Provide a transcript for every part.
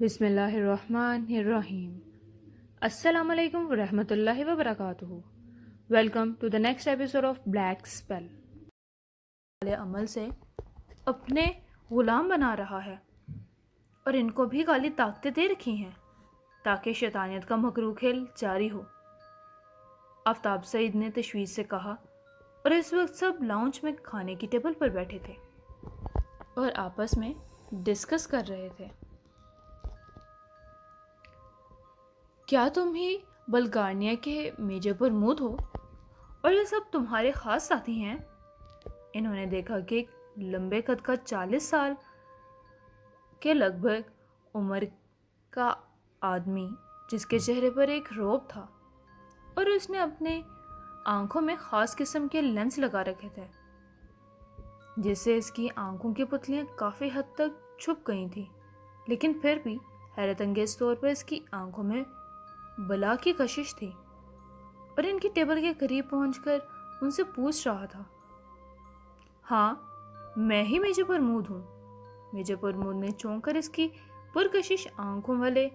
بسم اللہ الرحمن الرحیم۔ السلام علیکم ورحمۃ اللہ وبرکاتہ۔ Welcome to the next episode of black spell. عمل سے اپنے غلام بنا رہا ہے اور ان کو بھی کالی طاقتیں دے رکھی ہیں تاکہ شیطانیت کا مکروہ کھیل جاری ہو، آفتاب سعید نے تشویش سے کہا، اور اس وقت سب لاؤنج میں کھانے کی ٹیبل پر بیٹھے تھے اور آپس میں ڈسکس کر رہے تھے۔ کیا تم ہی بلغاریہ کے میجر پرمود ہو اور یہ سب تمہارے خاص ساتھی ہیں؟ انہوں نے دیکھا کہ ایک لمبے قد کا 40 سال کے لگ بھگ عمر کا آدمی، جس کے چہرے پر ایک رعب تھا اور اس نے اپنے آنکھوں میں خاص قسم کے لینس لگا رکھے تھے جس سے اس کی آنکھوں کی پتلیاں کافی حد تک چھپ گئی تھیں، لیکن پھر بھی حیرت انگیز طور پر اس کی آنکھوں میں بلا کی کشش تھی، اور ان کی ٹیبل کے قریب پہنچ کر ان سے پوچھ رہا تھا، ہاں میں ہی میجر پرمود ہوں۔ میجر پرمود نے چونک کر اس کی پرکشش آنکھوں والے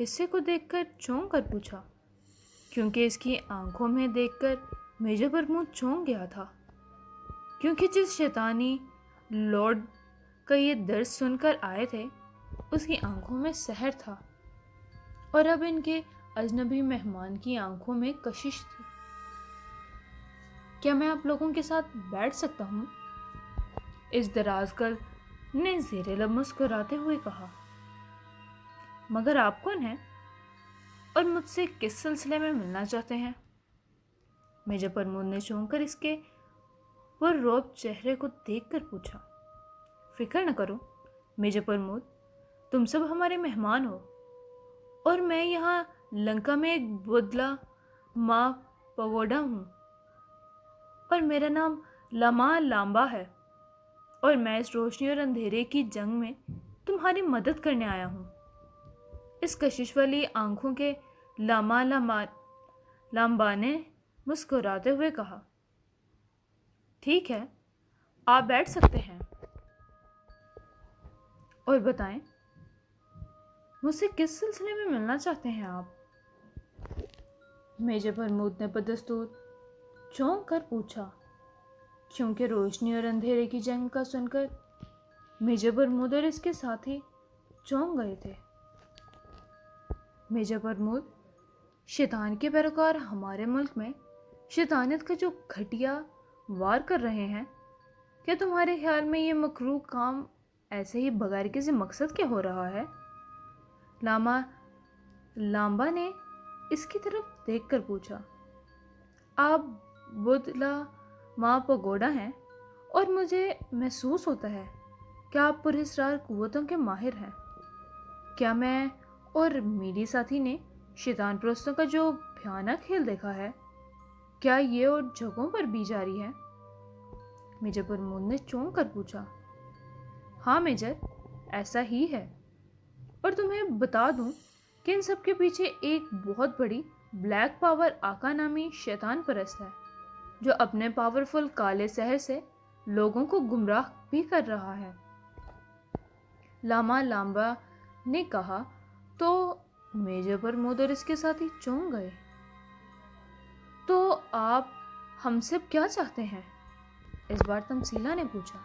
حصے کو دیکھ کر چونک کر پوچھا، کیونکہ اس کی آنکھوں میں دیکھ کر میجر پرمود چونک گیا تھا، کیونکہ جس شیطانی لارڈ کا یہ درس سن کر آئے تھے اس کی آنکھوں میں سحر تھا، اور اب ان کے اجنبی مہمان کی آنکھوں میں کشش تھی۔ کیا میں آپ لوگوں کے ساتھ بیٹھ سکتا ہوں؟ اس دراز قد نے زیر لب مسکراتے ہوئے کہا، مگر آپ کون ہیں اور مجھ سے کس سلسلے میں ملنا چاہتے ہیں؟ میجر پرمود نے چونک کر اس کے پررعب چہرے کو دیکھ کر پوچھا۔ فکر نہ کرو میجر پرمود، تم سب ہمارے مہمان ہو، اور میں یہاں لنکا میں ایک بدلا ماں پگوڈا ہوں، اور میرا نام لاما لامبا ہے، اور میں اس روشنی اور اندھیرے کی جنگ میں تمہاری مدد کرنے آیا ہوں۔ اس کشش والی آنکھوں کے لاما لامبا نے مسکراتے ہوئے کہا، ٹھیک ہے، آپ بیٹھ سکتے ہیں، اور بتائیں مجھ سے کس سلسلے میں ملنا چاہتے ہیں آپ؟ میجر پرمود نے بدستور چونک کر پوچھا، کیونکہ روشنی اور اندھیرے کی جنگ کا سن کر میجر پرمود اور اس کے ساتھی چونک گئے تھے۔ میجر پرمود، شیطان کے پیروکار ہمارے ملک میں شیطانیت کا جو گھٹیا وار کر رہے ہیں، کیا تمہارے خیال میں یہ مکروہ کام ایسے ہی بغیر کسی مقصد کے ہو رہا ہے؟ لاما لامبا نے اس کی طرف دیکھ کر پوچھا، آپ بدلا ماں پگوڈا ہیں، اور مجھے محسوس ہوتا ہے کہ آپ پراسرار قوتوں کے ماہر ہیں۔ کیا میں اور میری ساتھی نے شیطان پرستوں کا جو بھیانک کھیل دیکھا ہے، کیا یہ اور جگہوں پر بھی جاری ہے؟ میجر پرمود نے چونک کر پوچھا، ہاں میجر، ایسا ہی ہے، اور تمہیں بتا دوں کہ ان سب کے پیچھے ایک بہت بڑی بلیک پاور آقا نامی شیطان پرست ہے جو اپنے پاورفل کالے سحر سے لوگوں کو گمراہ بھی کر رہا ہے۔ لاما لامبا نے کہا تو میجر پرمود اور اس کے ساتھی چونک گئے۔ تو آپ ہم سے کیا چاہتے ہیں؟ اس بار تمثیلہ نے پوچھا۔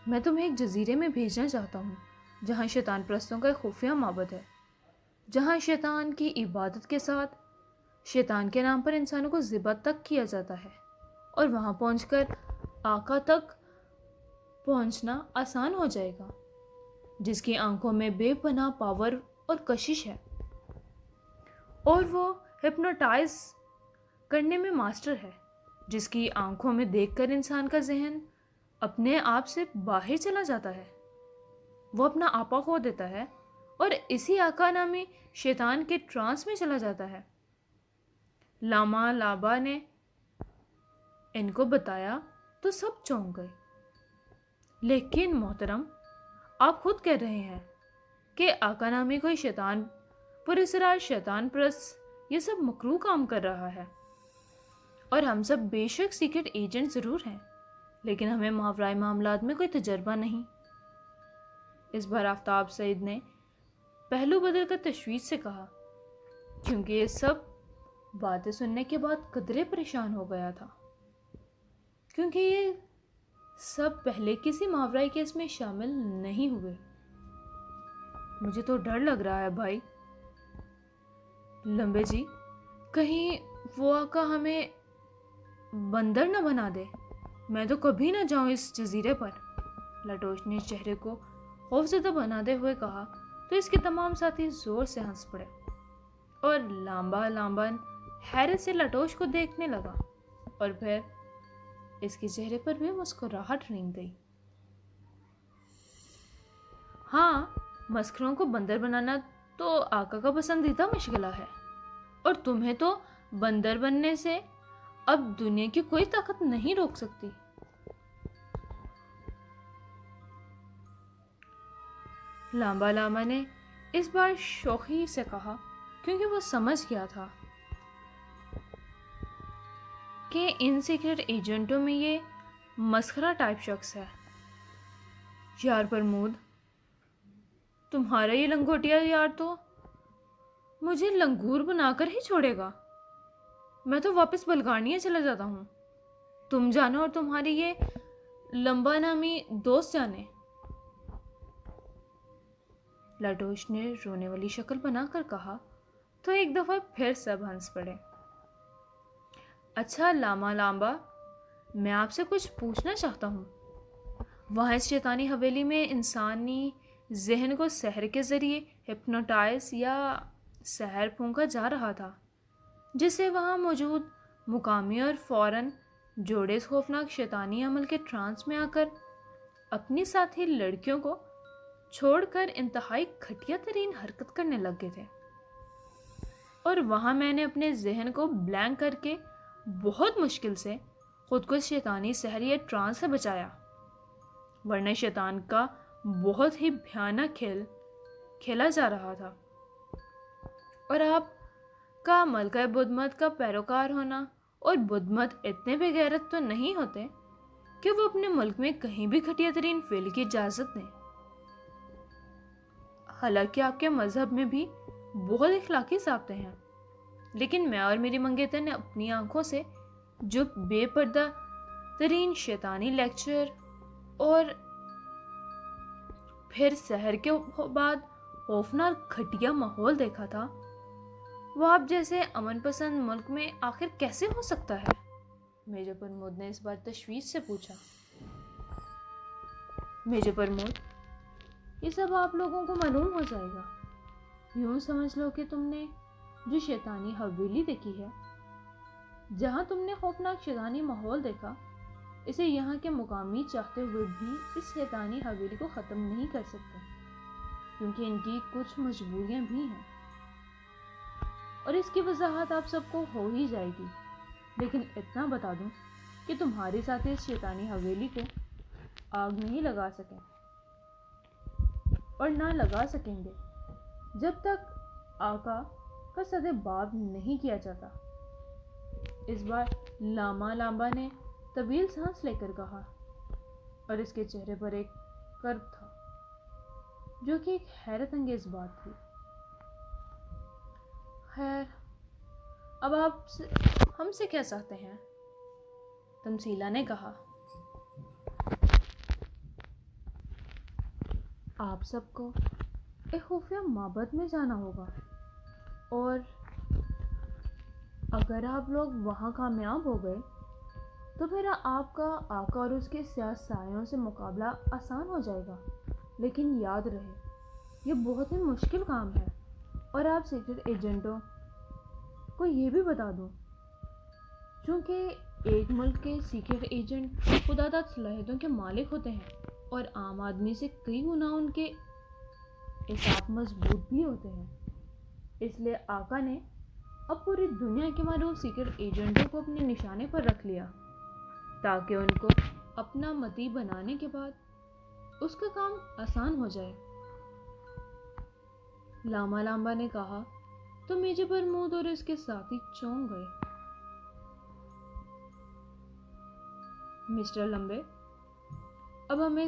میں تمہیں ایک جزیرے میں بھیجنا چاہتا ہوں جہاں شیطان پرستوں کا ایک خفیہ معبد ہے، جہاں شیطان کی عبادت کے ساتھ شیطان کے نام پر انسانوں کو ذبح تک کیا جاتا ہے، اور وہاں پہنچ کر آقا تک پہنچنا آسان ہو جائے گا، جس کی آنکھوں میں بے پناہ پاور اور کشش ہے، اور وہ ہپنوٹائز کرنے میں ماسٹر ہے، جس کی آنکھوں میں دیکھ کر انسان کا ذہن اپنے آپ سے باہر چلا جاتا ہے، وہ اپنا آپا کھو دیتا ہے اور اسی آقا نامی شیطان کے ٹرانس میں چلا جاتا ہے۔ لاما لابا نے ان کو بتایا تو سب چونک گئے۔ لیکن محترم، آپ خود کہہ رہے ہیں کہ آقا نامی کوئی شیطان پراسرار شیطان پرست یہ سب مکروہ کام کر رہا ہے، اور ہم سب بے شک سیکرٹ ایجنٹ ضرور ہیں، لیکن ہمیں ماورائے معاملات میں کوئی تجربہ نہیں۔ اس بار آفتاب سعید نے پہلو بدل کر تشویش سے کہا، کیونکہ یہ سب باتیں سننے کے بعد قدرے پریشان ہو گیا تھا، کیونکہ یہ سب پہلے کسی ماورائی کیس میں شامل نہیں ہوئے۔ مجھے تو ڈر لگ رہا ہے بھائی لمبے جی، کہیں وہ آقا ہمیں بندر نہ بنا دے۔ میں تو کبھی نہ جاؤں اس جزیرے پر۔ لٹوش نے چہرے کو خوفزدہ بناتے ہوئے کہا تو اس کے تمام ساتھی زور سے ہنس پڑے اور لامبا لامبا حیرت سے لٹوش کو دیکھنے لگا، اور پھر اس کے چہرے پر بھی مسکراہٹ رنگ گئی۔ ہاں، مسخروں کو بندر بنانا تو آقا کا پسندیدہ مشغلہ ہے، اور تمہیں تو بندر بننے سے اب دنیا کی کوئی طاقت نہیں روک سکتی۔ لامبا لاما نے اس بار شوخی سے کہا، کیونکہ وہ سمجھ گیا تھا کہ ان سیکرٹ ایجنٹوں میں یہ مسخرہ ٹائپ شخص ہے۔ یار پرمود، تمہارا یہ لنگوٹیا یار تو مجھے لنگور بنا کر ہی چھوڑے گا۔ میں تو واپس بلگانیہ چلا جاتا ہوں، تم جانا اور تمہاری یہ لمبا نامی دوست جانے۔ لٹوش نے رونے والی شکل بنا کر کہا تو ایک دفعہ پھر سب ہنس پڑے۔ اچھا لاما لامبا، میں آپ سے کچھ پوچھنا چاہتا ہوں۔ وہاں اس شیطانی حویلی میں انسانی ذہن کو سحر کے ذریعے ہپنوٹائز یا سحر پھونکا جا رہا تھا، جس سے وہاں موجود مقامی اور فوراً جوڑے اس خوفناک شیطانی عمل کے ٹرانس میں آ کر اپنی ساتھی لڑکیوں کو چھوڑ کر انتہائی گھٹیا ترین حرکت کرنے لگ گئے تھے، اور وہاں میں نے اپنے ذہن کو بلینک کر کے بہت مشکل سے خود کو شیطانی سحر یا ٹرانس سے بچایا، ورنہ شیطان کا بہت ہی بھیانک کھیل کھیلا جا رہا تھا، اور آپ کا ملکہ بدھ مت کا پیروکار ہونا، اور بدھ مت اتنے بے غیرت تو نہیں ہوتے کہ وہ اپنے ملک میں کہیں بھی گھٹیا ترین فعل کی اجازت دیں۔ حالانکہ آپ کے مذہب میں بھی بہت اخلاقی ضابطے ہیں، لیکن میں اور میری منگیتر نے اپنی آنکھوں سے جو بے پردہ ترین شیطانی لیکچر اور پھر سحر کے بعد خوفناک گھٹیا ماحول دیکھا تھا، وہ آپ جیسے امن پسند ملک میں آخر کیسے ہو سکتا ہے؟ میجر پرمود نے اس بار تشویش سے پوچھا۔ میجر پرمود، یہ سب آپ لوگوں کو معلوم ہو جائے گا۔ یوں سمجھ لو کہ تم نے جو شیطانی حویلی دیکھی ہے، جہاں تم نے خوفناک شیطانی ماحول دیکھا، اسے یہاں کے مقامی چاہتے ہوئے بھی اس شیطانی حویلی کو ختم نہیں کر سکتے، کیونکہ ان کی کچھ مجبوریاں بھی ہیں، اور اس کی وضاحت آپ سب کو ہو ہی جائے گی۔ لیکن اتنا بتا دوں کہ تمہارے ساتھ اس شیطانی حویلی کو آگ نہیں لگا سکیں اور نہ لگا سکیں گے جب تک آقا کا صد باب نہیں کیا جاتا۔ اس بار لاما لامبا نے طویل سانس لے کر کہا، اور اس کے چہرے پر ایک کرب تھا جو کہ ایک حیرت انگیز بات تھی۔ خیر، اب آپ ہم سے کیا چاہتے ہیں؟ تمثیلا نے کہا۔ آپ سب کو ایک خفیہ معبد میں جانا ہوگا، اور اگر آپ لوگ وہاں کامیاب ہو گئے تو پھر آپ کا آقا اور اس کے سیاہ سایوں سے مقابلہ آسان ہو جائے گا۔ لیکن یاد رہے، یہ بہت ہی مشکل کام ہے، اور آپ سیکرٹ ایجنٹوں کو یہ بھی بتا دوں، چونکہ ایک ملک کے سیکرٹ ایجنٹ خدا داد صلاحیتوں کے مالک ہوتے ہیں، اور عام آدمی سے کئی گنا ان کے احساس مضبوط بھی ہوتے ہیں۔ اس لیے آقا نے اب پوری دنیا کے معروف سیکرٹ ایجنٹوں کو اپنے نشانے پر رکھ لیا، تاکہ ان کو اپنا متی بنانے کے بعد اس کا کام آسان ہو جائے۔ لاما لامبا نے کہا تو میجر پرمود اور اس کے ساتھی چونک گئے۔ مسٹر لمبے، اب ہمیں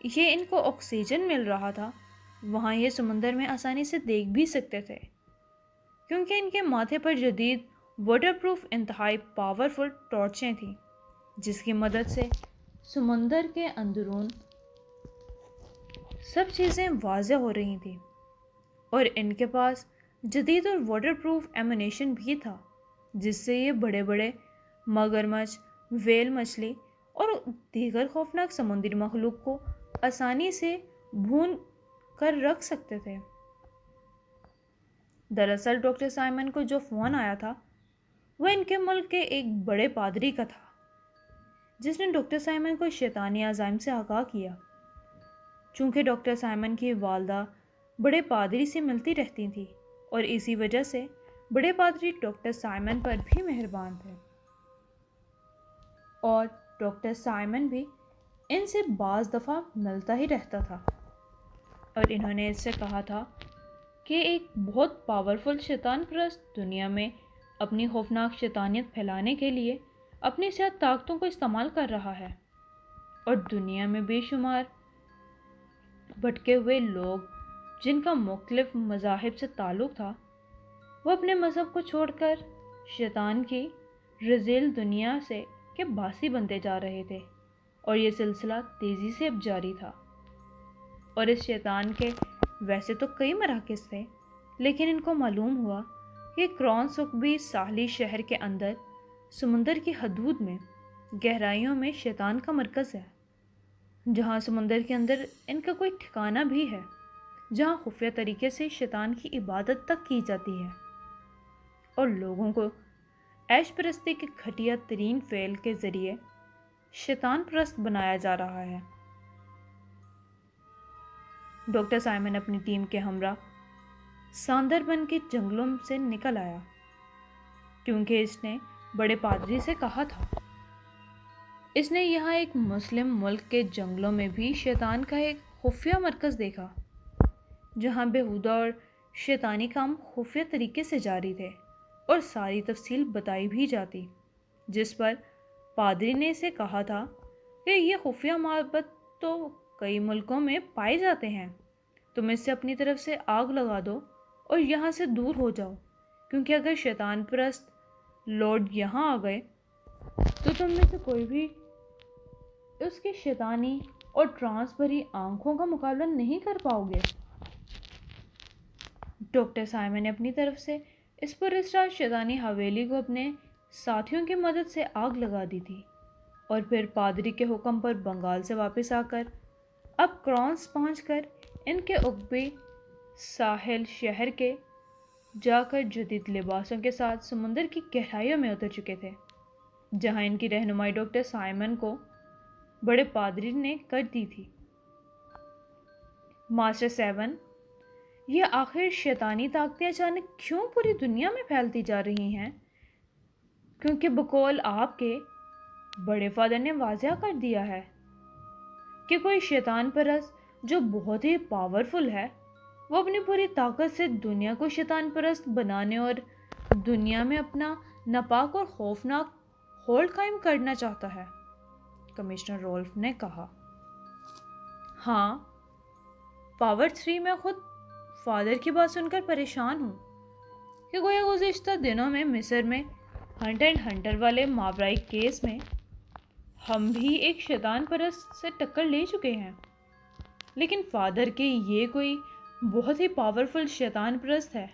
یہ ان کو آکسیجن مل رہا تھا وہاں یہ سمندر میں آسانی سے دیکھ بھی سکتے تھے، کیونکہ ان کے ماتھے پر جدید واٹر پروف انتہائی پاورفل ٹارچیں تھیں جس کی مدد سے سمندر کے اندرون سب چیزیں واضح ہو رہی تھیں، اور ان کے پاس جدید اور واٹر پروف ایمونیشن بھی تھا جس سے یہ بڑے بڑے مگرمچھ، ویل مچھلی اور دیگر خوفناک سمندری مخلوق کو آسانی سے بھون کر رکھ سکتے تھے۔ دراصل ڈاکٹر سائمن کو جو فون آیا تھا وہ ان کے ملک کے ایک بڑے پادری کا تھا جس نے ڈاکٹر سائمن کو شیطانی عزائم سے آگاہ کیا۔ چونکہ ڈاکٹر سائمن کی والدہ بڑے پادری سے ملتی رہتی تھی اور اسی وجہ سے بڑے پادری ڈاکٹر سائمن پر بھی مہربان تھے، اور ڈاکٹر سائمن بھی ان سے بعض دفعہ ملتا ہی رہتا تھا، اور انہوں نے اس سے کہا تھا کہ ایک بہت پاورفل شیطان پرست دنیا میں اپنی خوفناک شیطانیت پھیلانے کے لیے اپنی زیادہ طاقتوں کو استعمال کر رہا ہے، اور دنیا میں بے شمار بھٹکے ہوئے لوگ جن کا مختلف مذاہب سے تعلق تھا وہ اپنے مذہب کو چھوڑ کر شیطان کی رذیل دنیا سے کے باسی بنتے جا رہے تھے، اور یہ سلسلہ تیزی سے اب جاری تھا۔ اور اس شیطان کے ویسے تو کئی مراکز تھے، لیکن ان کو معلوم ہوا کہ کرونسکبی ساحلی شہر کے اندر سمندر کی حدود میں گہرائیوں میں شیطان کا مرکز ہے، جہاں سمندر کے اندر ان کا کوئی ٹھکانہ بھی ہے، جہاں خفیہ طریقے سے شیطان کی عبادت تک کی جاتی ہے اور لوگوں کو عیش پرستی کے گھٹیا ترین فعل کے ذریعے شیطان پرست بنایا جا رہا ہے۔ ڈاکٹر سائمن اپنی ٹیم کے ہمراہ ساندربن کے جنگلوں سے نکل آیا، کیونکہ اس نے بڑے پادری سے کہا تھا۔ اس نے یہاں ایک مسلم ملک کے جنگلوں میں بھی شیطان کا ایک خفیہ مرکز دیکھا، جہاں بیہودہ اور شیطانی کام خفیہ طریقے سے جاری تھے اور ساری تفصیل بتائی بھی جاتی، جس پر پادری نے اسے کہا تھا کہ یہ خفیہ معبد تو کئی ملکوں میں پائے جاتے ہیں، تم اس سے اپنی طرف سے آگ لگا دو اور یہاں سے دور ہو جاؤ، کیونکہ اگر شیطان پرست لارڈ یہاں آ گئے تو تم میں سے کوئی بھی اس کی شیطانی اور ٹرانس بھری آنکھوں کا مقابلہ نہیں کر پاؤ گے۔ ڈاکٹر سائمن نے اپنی طرف سے اس پر اسرار شیطانی حویلی کو اپنے ساتھیوں کی مدد سے آگ لگا دی تھی، اور پھر پادری کے حکم پر بنگال سے واپس آ کر اب کرونس پہنچ کر ان کے عقبی ساحل شہر کے جا کر جدید لباسوں کے ساتھ سمندر کی گہرائیوں میں اتر چکے تھے، جہاں ان کی رہنمائی ڈاکٹر سائمن کو بڑے پادری نے کر دی تھی۔ ماسٹر 7، یہ آخر شیطانی طاقتیں اچانک کیوں پوری دنیا میں پھیلتی جا رہی ہیں؟ کیونکہ بقول آپ کے بڑے فادر نے واضح کر دیا ہے کہ کوئی شیطان پرست جو بہت ہی پاورفل ہے وہ اپنی پوری طاقت سے دنیا کو شیطان پرست بنانے اور دنیا میں اپنا ناپاک اور خوفناک ہولڈ قائم کرنا چاہتا ہے، کمشنر رولف نے کہا۔ ہاں، پاور 3 میں خود فادر کی بات سن کر پریشان ہوں کہ گویا گزشتہ دنوں میں مصر میں ہنٹ اینڈ ہنٹر والے ماورائی کیس میں ہم بھی ایک شیطان پرست سے ٹکر لے چکے ہیں، لیکن فادر کے یہ کوئی بہت ہی پاورفل شیطان پرست ہے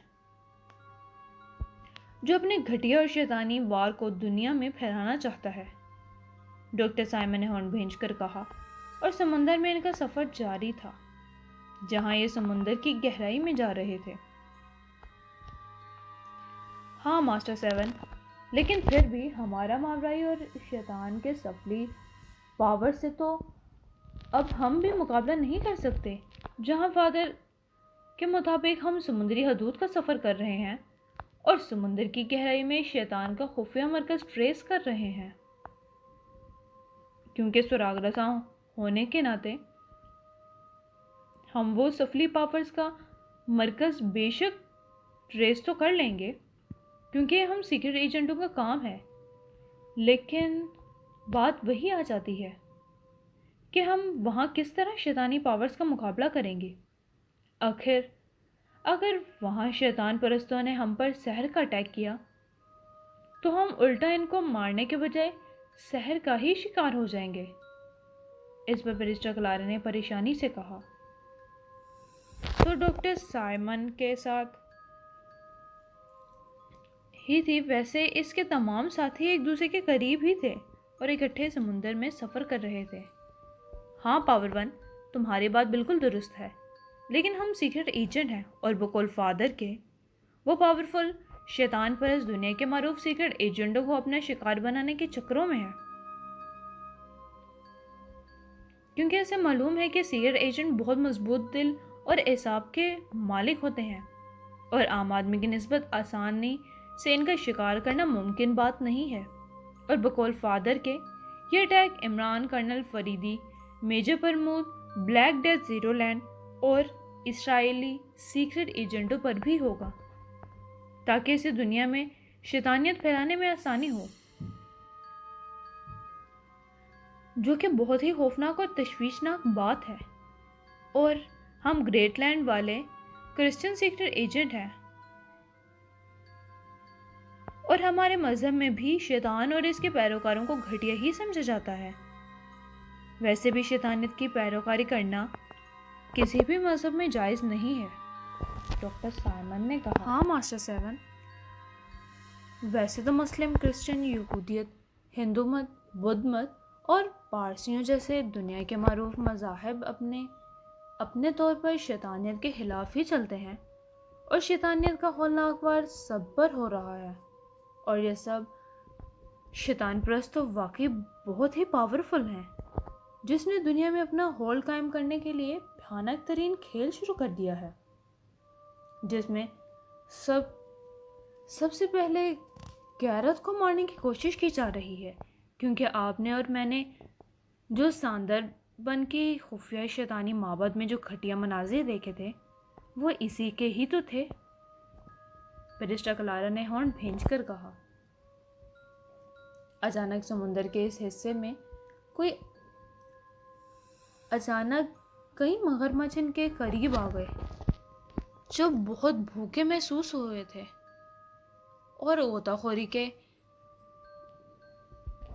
جو اپنے گھٹیا اور شیطانی وار کو دنیا میں پھیلانا چاہتا ہے، ڈاکٹر سائمن نے ہارن بھینج کر کہا، اور سمندر میں ان کا سفر جاری تھا جہاں یہ سمندر کی گہرائی میں جا رہے تھے۔ ہاں ماسٹر 7، لیکن پھر بھی ہمارا ماورائی اور شیطان کے سفلی پاور سے تو اب ہم بھی مقابلہ نہیں کر سکتے۔ جہاں فادر کے مطابق ہم سمندری حدود کا سفر کر رہے ہیں اور سمندر کی گہرائی میں شیطان کا خفیہ مرکز ٹریس کر رہے ہیں، کیونکہ سراغ رساں ہونے کے ناطے ہم وہ سفلی پاورز کا مرکز بے شک ٹریس تو کر لیں گے، کیونکہ یہ ہم سیکرٹ ایجنٹوں کا کام ہے، لیکن بات وہی آ جاتی ہے کہ ہم وہاں کس طرح شیطانی پاورز کا مقابلہ کریں گے۔ آخر اگر وہاں شیطان پرستوں نے ہم پر سحر کا اٹیک کیا تو ہم الٹا ان کو مارنے کے بجائے سحر کا ہی شکار ہو جائیں گے۔ اس پر بیرسٹر کلارا نے پریشانی سے کہا۔ تو ڈاکٹر سائمن کے ساتھ ہی تھی، ویسے اس کے تمام ساتھی ایک دوسرے کے قریب ہی تھے اور اکٹھے سمندر میں سفر کر رہے تھے۔ ہاں پاور ون، تمہاری بات بالکل درست ہے، لیکن ہم سیکرٹ ایجنٹ ہیں اور بقول فادر کے وہ پاورفل شیطان پرست دنیا کے معروف سیکرٹ ایجنٹوں کو اپنا شکار بنانے کے چکروں میں ہے، کیونکہ اسے معلوم ہے کہ سیکرٹ ایجنٹ بہت مضبوط دل اور اعصاب کے مالک ہوتے ہیں اور عام آدمی کی نسبت آسانی سے ان کا شکار کرنا ممکن بات نہیں ہے۔ اور بقول فادر کے یہ attack Imran, colonel Faridi, major Pramod, black death zero land اور اسرائیلی سیکرٹ ایجنٹوں پر بھی ہوگا تاکہ اسے دنیا میں شیطانیت پھیلانے میں آسانی ہو، جو کہ بہت ہی خوفناک اور تشویشناک بات ہے۔ اور ہم گریٹ لینڈ والے کرسچن سیکرٹ ایجنٹ ہیں اور ہمارے مذہب میں بھی شیطان اور اس کے پیروکاروں کو گھٹیا ہی سمجھا جاتا ہے۔ ویسے بھی شیطانیت کی پیروکاری کرنا کسی بھی مذہب میں جائز نہیں ہے، ڈاکٹر سائمن نے کہا۔ ہاں ماسٹر سیون، ویسے تو مسلم، کرسچن، یہودیت، ہندو مت، بدھ مت اور پارسیوں جیسے دنیا کے معروف مذاہب اپنے طور پر شیطانیت کے خلاف ہی چلتے ہیں اور شیطانیت کا ہولناک وار سب پر ہو رہا ہے، اور یہ سب شیطان پرست تو واقعی بہت ہی پاورفل ہیں، جس نے دنیا میں اپنا ہول قائم کرنے کے لیے بھیانک ترین کھیل شروع کر دیا ہے، جس میں سب سے پہلے غیرت کو مارنے کی کوشش کی جا رہی ہے، کیونکہ آپ نے اور میں نے جو ساندر بن کی خفیہ شیطانی معبد میں جو گھٹیا مناظر دیکھے تھے وہ اسی کے ہی تو تھے، بیرسٹر کلارا نے ہارن بھینج کر کہا۔ اچانک سمندر کے اس حصے میں کئی مگرمچھ ان کے قریب آ گئے جو بہت بھوکے محسوس ہوئے تھے اور غوطہ خوری کے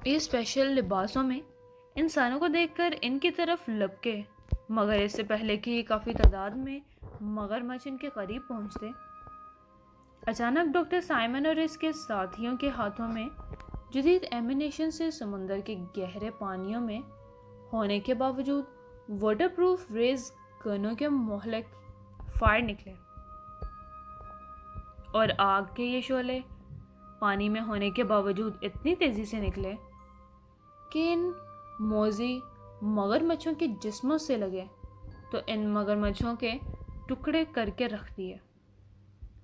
اسپیشل لباسوں میں انسانوں کو دیکھ کر ان کی طرف لپکے، مگر اس سے پہلے کہ کافی تعداد میں مگرمچھ ان کے قریب پہنچتے، اچانک ڈاکٹر سائمن اور اس کے ساتھیوں کے ہاتھوں میں جدید ایمینیشن سے سمندر کے گہرے پانیوں میں ہونے کے باوجود واٹر پروف ریز گنوں کے مہلک فائر نکلے، اور آگ کے یہ شعلے پانی میں ہونے کے باوجود اتنی تیزی سے نکلے کہ ان موذی مگرمچھوں کے جسموں سے لگے تو ان مگرمچھوں کے ٹکڑے کر کے رکھ دیے،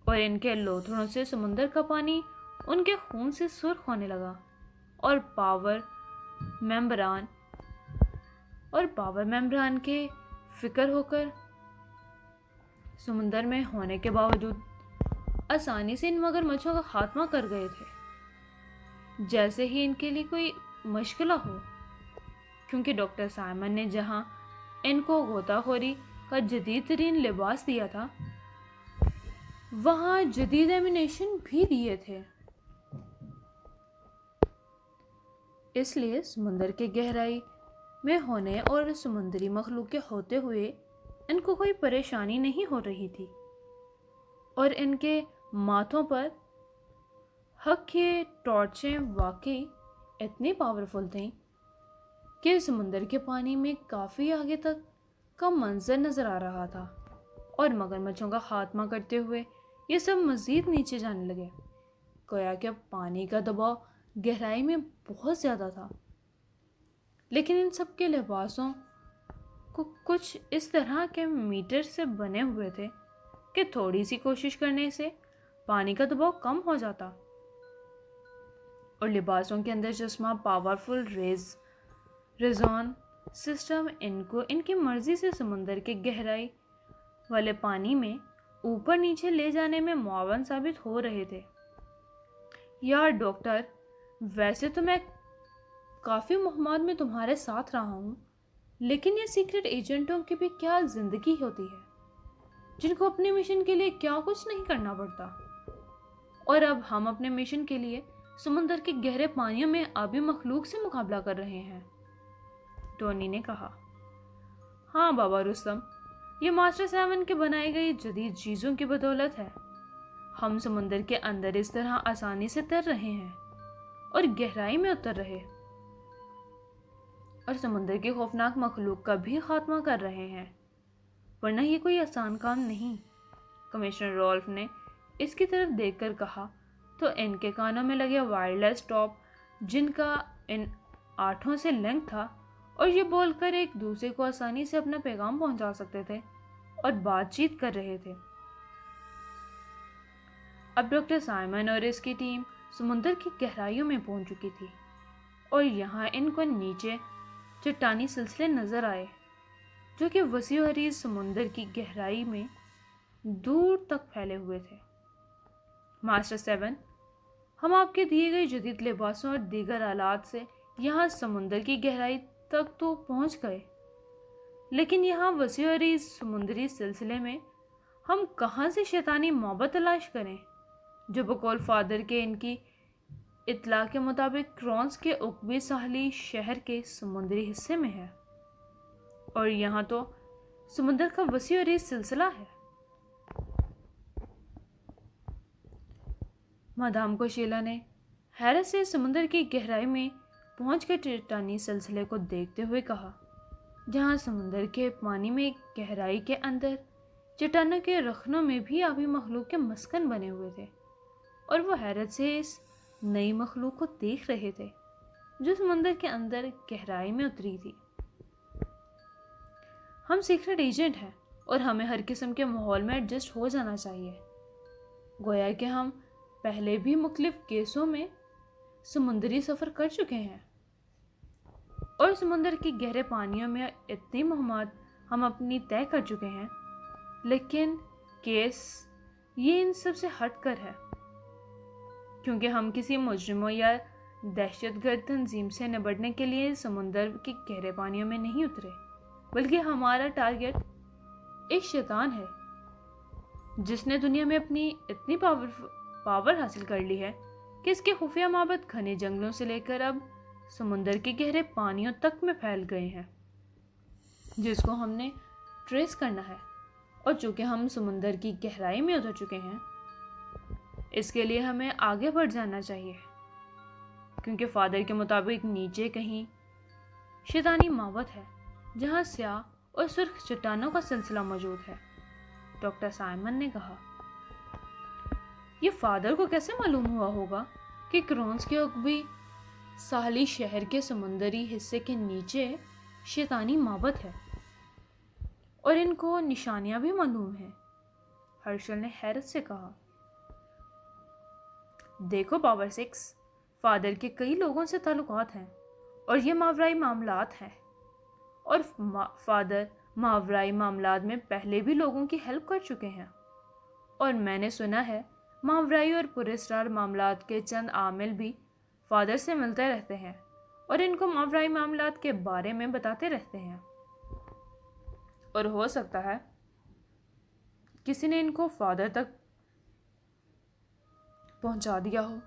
اور ان کے لوتھڑوں سے سمندر کا پانی ان کے خون سے سرخ ہونے لگا، اور پاور ممبران کے فکر ہو کر سمندر میں ہونے کے باوجود آسانی سے ان مگرمچھوں کا خاتمہ کر گئے تھے، جیسے ہی ان کے لیے کوئی مشغلہ ہو، کیونکہ ڈاکٹر سائمن نے جہاں ان کو غوطہ خوری کا جدید ترین لباس دیا تھا وہاں جدید ایمونیشن بھی دیے تھے، اس لیے سمندر کے گہرائی میں ہونے اور سمندری مخلوق کے ہوتے ہوئے ان کو کوئی پریشانی نہیں ہو رہی تھی، اور ان کے ماتھوں پر حق کی ٹارچیں واقعی اتنی پاورفل تھیں کہ سمندر کے پانی میں کافی آگے تک کا منظر نظر آ رہا تھا، اور مگرمچھوں کا خاتمہ کرتے ہوئے یہ سب مزید نیچے جانے لگے، گویا کہ پانی کا دباؤ گہرائی میں بہت زیادہ تھا، لیکن ان سب کے لباسوں کو کچھ اس طرح کے میٹر سے بنے ہوئے تھے کہ تھوڑی سی کوشش کرنے سے پانی کا دباؤ کم ہو جاتا، اور لباسوں کے اندر چشمہ پاورفل ریزون سسٹم ان کو ان کی مرضی سے سمندر کے گہرائی والے پانی میں اوپر نیچے لے جانے میں معاون ثابت ہو رہے تھے۔ یار ڈاکٹر، ویسے تو میں کافی مہمات میں تمہارے ساتھ رہا ہوں، لیکن یہ سیکرٹ ایجنٹوں کی بھی کیا زندگی ہوتی ہے جن کو اپنے مشن کے لیے کیا کچھ نہیں کرنا پڑتا. اور اب ہم اپنے مشن کے لیے سمندر کے گہرے پانیوں میں آبی مخلوق سے مقابلہ کر رہے ہیں. ٹونی نے کہا. ہاں بابا رستم، یہ ماسٹر 7 کے بنائی گئی جدید چیزوں کی بدولت ہے. ہم سمندر کے اندر اس طرح آسانی سے تیر رہے ہیں اور گہرائی میں اتر رہے اور سمندر کے خوفناک مخلوق کا بھی خاتمہ کر رہے ہیں، ورنہ یہ کوئی آسان کام نہیں. کمشنر رولف نے اس کی طرف دیکھ کر کہا تو ان کے کانوں میں لگے وائرلیس ٹاپ جن کا ان 8 سے لنک تھا اور یہ بول کر ایک دوسرے کو آسانی سے اپنا پیغام پہنچا سکتے تھے اور بات چیت کر رہے تھے. اب ڈاکٹر سائمن اور اس کی ٹیم سمندر کی گہرائیوں میں پہنچ چکی تھی اور یہاں ان کو نیچے چٹانی سلسلے نظر آئے جو کہ وسیع و عریض سمندر کی گہرائی میں دور تک پھیلے ہوئے تھے. ماسٹر 7، ہم آپ کے دیے گئے جدید لباسوں اور دیگر آلات سے یہاں سمندر کی گہرائی تک تو پہنچ گئے، لیکن یہاں وسیع و عریض سمندری سلسلے میں ہم کہاں سے شیطانی معبد تلاش کریں جو بقول فادر کے ان کی اطلاع کے مطابق کرونس کے عقبی ساحلی شہر کے سمندری حصے میں ہے، اور یہاں تو سمندر کا وسیع و عریض سلسلہ ہے. مادام کو شیلا نے حیرت سے سمندر کی گہرائی میں پہنچ کر چٹانی سلسلے کو دیکھتے ہوئے کہا، جہاں سمندر کے پانی میں گہرائی کے اندر چٹانوں کے رخنوں میں بھی آبی مخلوق کے مسکن بنے ہوئے تھے، اور وہ حیرت سے اس نئی مخلوق کو دیکھ رہے تھے جو سمندر کے اندر گہرائی میں اتری تھی. ہم سیکرٹ ایجنٹ ہیں اور ہمیں ہر قسم کے ماحول میں ایڈجسٹ ہو جانا چاہیے، گویا کہ ہم پہلے بھی مختلف کیسوں میں سمندری سفر کر چکے ہیں اور سمندر کی گہرے پانیوں میں اتنی مہمات ہم اپنی طے کر چکے ہیں، لیکن کیس یہ ان سب سے ہٹ کر ہے کیونکہ ہم کسی مجرموں یا دہشت گرد تنظیم سے نبٹنے کے لیے سمندر کے گہرے پانیوں میں نہیں اترے، بلکہ ہمارا ٹارگٹ ایک شیطان ہے جس نے دنیا میں اپنی اتنی پاور حاصل کر لی ہے کہ اس کے خفیہ معبد گھنے جنگلوں سے لے کر اب سمندر کے گہرے پانیوں تک میں پھیل گئے ہیں، جس کو ہم نے ٹریس کرنا ہے. اور چونکہ ہم سمندر کی گہرائی میں اتر چکے ہیں، اس کے لیے ہمیں آگے بڑھ جانا چاہیے، کیونکہ فادر کے مطابق نیچے کہیں شیطانی معبد ہے جہاں سیاہ اور سرخ چٹانوں کا سلسلہ موجود ہے. ڈاکٹر سائمن نے کہا. یہ فادر کو کیسے معلوم ہوا ہوگا کہ کرونس کے عقبی ساحلی شہر کے سمندری حصے کے نیچے شیطانی معبد ہے، اور ان کو نشانیاں بھی معلوم ہیں؟ ہرشل نے حیرت سے کہا. دیکھو پاور 6، فادر کے کئی لوگوں سے تعلقات ہیں اور یہ ماورائی معاملات ہیں، اور فادر ماورائی معاملات میں پہلے بھی لوگوں کی ہیلپ کر چکے ہیں، اور میں نے سنا ہے ماورائی اور پراسرار معاملات کے چند عامل بھی فادر سے ملتے رہتے ہیں اور ان کو ماورائی معاملات کے بارے میں بتاتے رہتے ہیں، اور ہو سکتا ہے کسی نے ان کو فادر تک پہنچا دیا ہو.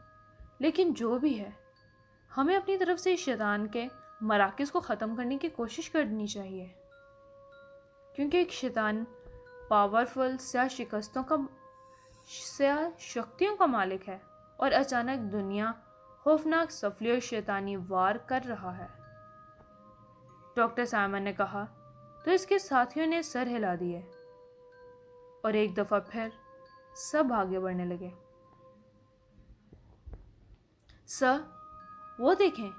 لیکن جو بھی ہے، ہمیں اپنی طرف سے شیطان کے مراکز کو ختم کرنے کی کوشش کرنی چاہیے، کیونکہ ایک شیطان پاورفل سیاہ شکتیوں کا مالک ہے اور اچانک دنیا خوفناک سفلی اور شیطانی وار کر رہا ہے. ڈاکٹر سائمن نے کہا تو اس کے ساتھیوں نے سر ہلا دیے اور ایک دفعہ پھر سب آگے بڑھنے لگے. سر، وہ دیکھیں،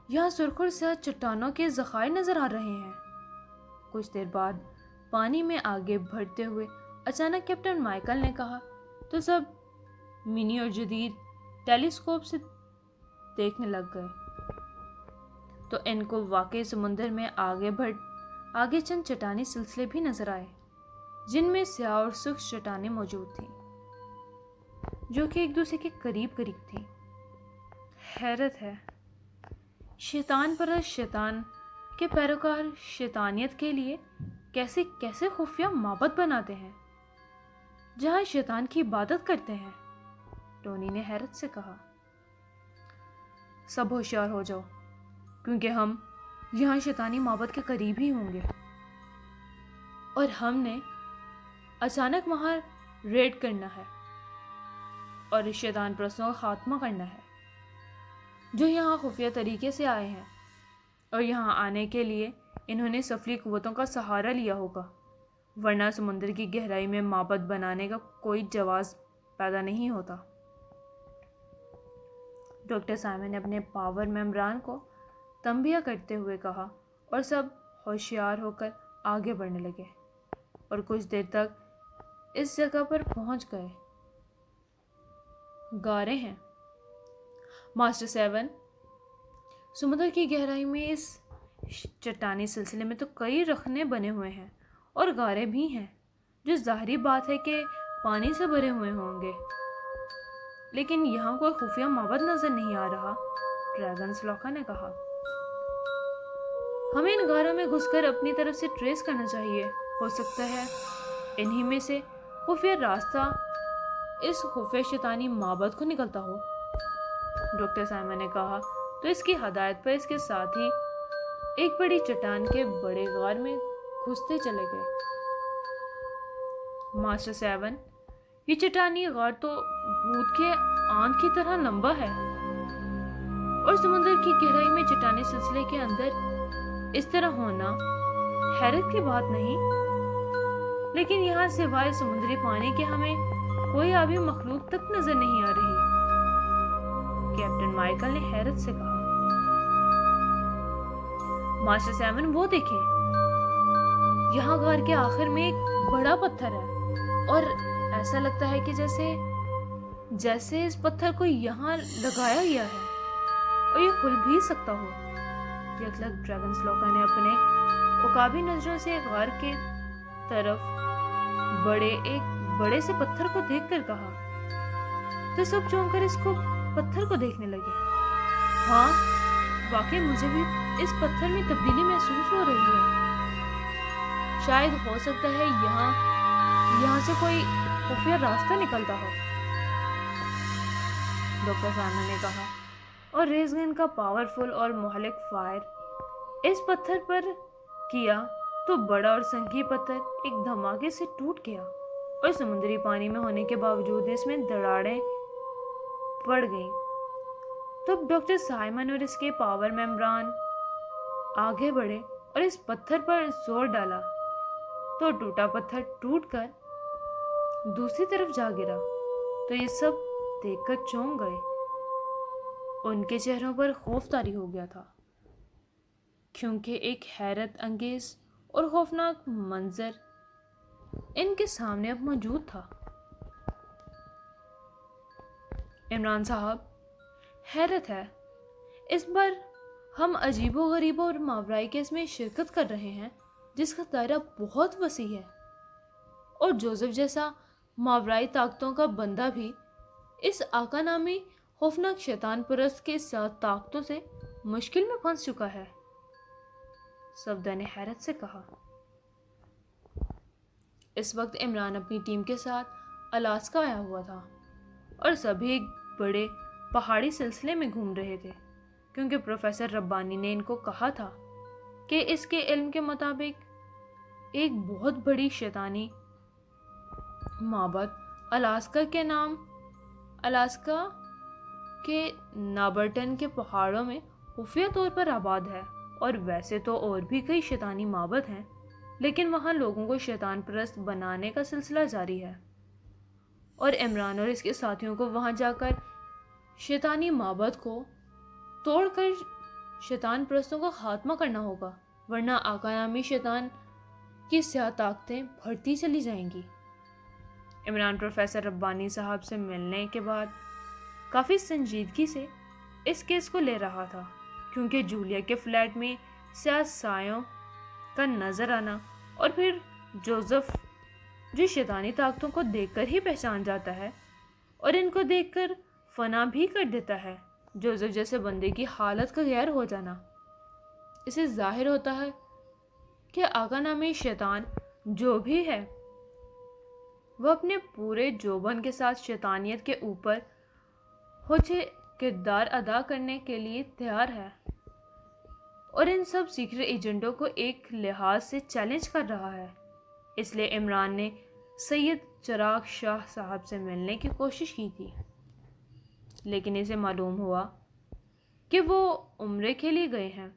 یہاں سرخ اور سیاہ چٹانوں کے ذخائر نظر آ رہے ہیں. کچھ دیر بعد پانی میں آگے بڑھتے ہوئے اچانک کیپٹن مائیکل نے کہا تو سب منی اور جدید ٹیلیسکوپ سے دیکھنے لگ گئے تو ان کو واقعی سمندر میں آگے چند چٹانی سلسلے بھی نظر آئے جن میں سیاہ اور سرخ چٹانیں موجود تھیں جو کہ ایک دوسرے کے قریب قریب تھیں. حیرت ہے، شیطان پرست شیطان کہ پیروکار شیطانیت کے لیے کیسے کیسے خفیہ معبد بناتے ہیں جہاں شیطان کی عبادت کرتے ہیں، ٹونی نے حیرت سے کہا۔ سب ہوشیار ہو جاؤ، کیونکہ ہم یہاں شیطانی معبد کے قریب ہی ہوں گے، اور ہم نے اچانک وہاں ریڈ کرنا ہے اور اس شیطان پرستوں کا خاتمہ کرنا ہے جو یہاں خفیہ طریقے سے آئے ہیں، اور یہاں آنے کے لیے انہوں نے سفلی قوتوں کا سہارا لیا ہوگا، ورنہ سمندر کی گہرائی میں معبد بنانے کا کوئی جواز پیدا نہیں ہوتا۔ ڈاکٹر سائمن نے اپنے پاور ممبران کو تنبیہ کرتے ہوئے کہا، اور سب ہوشیار ہو کر آگے بڑھنے لگے اور کچھ دیر تک اس جگہ پر پہنچ گئے۔ غاریں ہیں ماسٹر 7، سمندر کی گہرائی میں اس چٹانی سلسلے میں تو کئی رخنے بنے ہوئے ہیں اور غاریں بھی ہیں، جو ظاہری بات ہے کہ پانی سے بھرے ہوئے ہوں گے، لیکن یہاں کوئی خفیہ معبد نظر نہیں آ رہا، ڈریگن سلوکا نے کہا۔ ہمیں ان غاروں میں گھس کر اپنی طرف سے ٹریس کرنا چاہیے، ہو سکتا ہے انہی میں سے خفیہ راستہ اس خفیہ شیطانی معبد کو نکلتا ہو، ڈاکٹر سائمن نے کہا۔ تو اس کی ہدایت پر اس کے ساتھ ہی ایک بڑی چٹان کے بڑے غار میں گھستے چلے گئے۔ ماسٹر 7، یہ چٹانی غار تو بھوت کے آنت کی طرح لمبا ہے، اور سمندر کی گہرائی میں چٹانی سلسلے کے اندر اس طرح ہونا حیرت کی بات نہیں، لیکن یہاں سوائے سمندری پانی کے ہمیں کوئی آبی مخلوق تک نظر نہیں آ رہی، کیپٹن مائیکل نے حیرت سے کہا۔ ماسٹر 7، وہ دیکھیں، یہاں غار کے آخر میں ایک بڑا پتھر ہے، اور ایسا لگتا ہے کہ جیسے اس پتھر کو یہاں لگایا گیا ہے اور یہ کھل بھی سکتا ہو، یکلگ ڈریگن سلوکا نے اپنے عقابی نظروں سے غار کے طرف ایک بڑے سے پتھر کو دیکھ کر کہا۔ تو سب چونک کر اس کو پتھر کو دیکھنے لگے۔ ہاں، واقعی مجھے بھی اس پتھر میں تبدیلی محسوس ہو رہی ہے، شاید ہو سکتا ہے یہاں سے کوئی خفیہ راستہ نکلتا ہو، ڈاکٹر سائمن نے کہا، اور ریز گن کا پاورفل اور مہلک فائر اس پتھر پر کیا تو بڑا اور سنگی پتھر ایک دھماکے سے ٹوٹ گیا، اور سمندری پانی میں ہونے کے باوجود اس میں دراڑیں پڑ گئیں۔ تب ڈاکٹر سائمن اور اس کے پاور ممبران آگے بڑھے اور اس پتھر پر زور ڈالا تو ٹوٹا پتھر ٹوٹ کر دوسری طرف جا گرا۔ تو یہ سب دیکھ کر چونک گئے، ان کے چہروں پر خوف طاری ہو گیا تھا، کیونکہ ایک حیرت انگیز اور خوفناک منظر ان کے سامنے اب موجود تھا۔ عمران صاحب، حیرت ہے، اس بار ہم عجیب و غریب اور ماورائی کیس میں شرکت کر رہے ہیں جس کا دائرہ بہت وسیع ہے، اور جوزف جیسا ماورائی طاقتوں کا بندہ بھی اس آقا نامی خوفناک شیطان پرست کے ساتھ طاقتوں سے مشکل میں پھنس چکا ہے، سبدہ نے حیرت سے کہا۔ اس وقت عمران اپنی ٹیم کے ساتھ الاسکا آیا ہوا تھا، اور سبھی ایک بڑے پہاڑی سلسلے میں گھوم رہے تھے، کیونکہ پروفیسر ربانی نے ان کو کہا تھا کہ اس کے علم کے مطابق ایک بہت بڑی شیطانی معبد الاسکا کے نابرٹن کے پہاڑوں میں خفیہ طور پر آباد ہے، اور ویسے تو اور بھی کئی شیطانی معبد ہیں، لیکن وہاں لوگوں کو شیطان پرست بنانے کا سلسلہ جاری ہے، اور عمران اور اس کے ساتھیوں کو وہاں جا کر شیطانی معبد کو توڑ کر شیطان پرستوں کا خاتمہ کرنا ہوگا، ورنہ آقا نامی شیطان کی سیاہ طاقتیں بڑھتی چلی جائیں گی۔ عمران پروفیسر ربانی صاحب سے ملنے کے بعد کافی سنجیدگی سے اس کیس کو لے رہا تھا، کیونکہ جولیا کے فلیٹ میں سیاہ سایوں کا نظر آنا، اور پھر جوزف جو شیطانی طاقتوں کو دیکھ کر ہی پہچان جاتا ہے اور ان کو دیکھ کر فنا بھی کر دیتا ہے، جوزف جیسے بندے کی حالت کا غیر ہو جانا، اسے ظاہر ہوتا ہے کہ آقا نامی شیطان جو بھی ہے وہ اپنے پورے جوبن کے ساتھ شیطانیت کے اوپر ہوچے کردار ادا کرنے کے لیے تیار ہے اور ان سب سیکرٹ ایجنٹوں کو ایک لحاظ سے چیلنج کر رہا ہے۔ اس لیے عمران نے سید چراغ شاہ صاحب سے ملنے کی کوشش کی تھی، لیکن اسے معلوم ہوا کہ وہ عمرے کے لیے گئے ہیں۔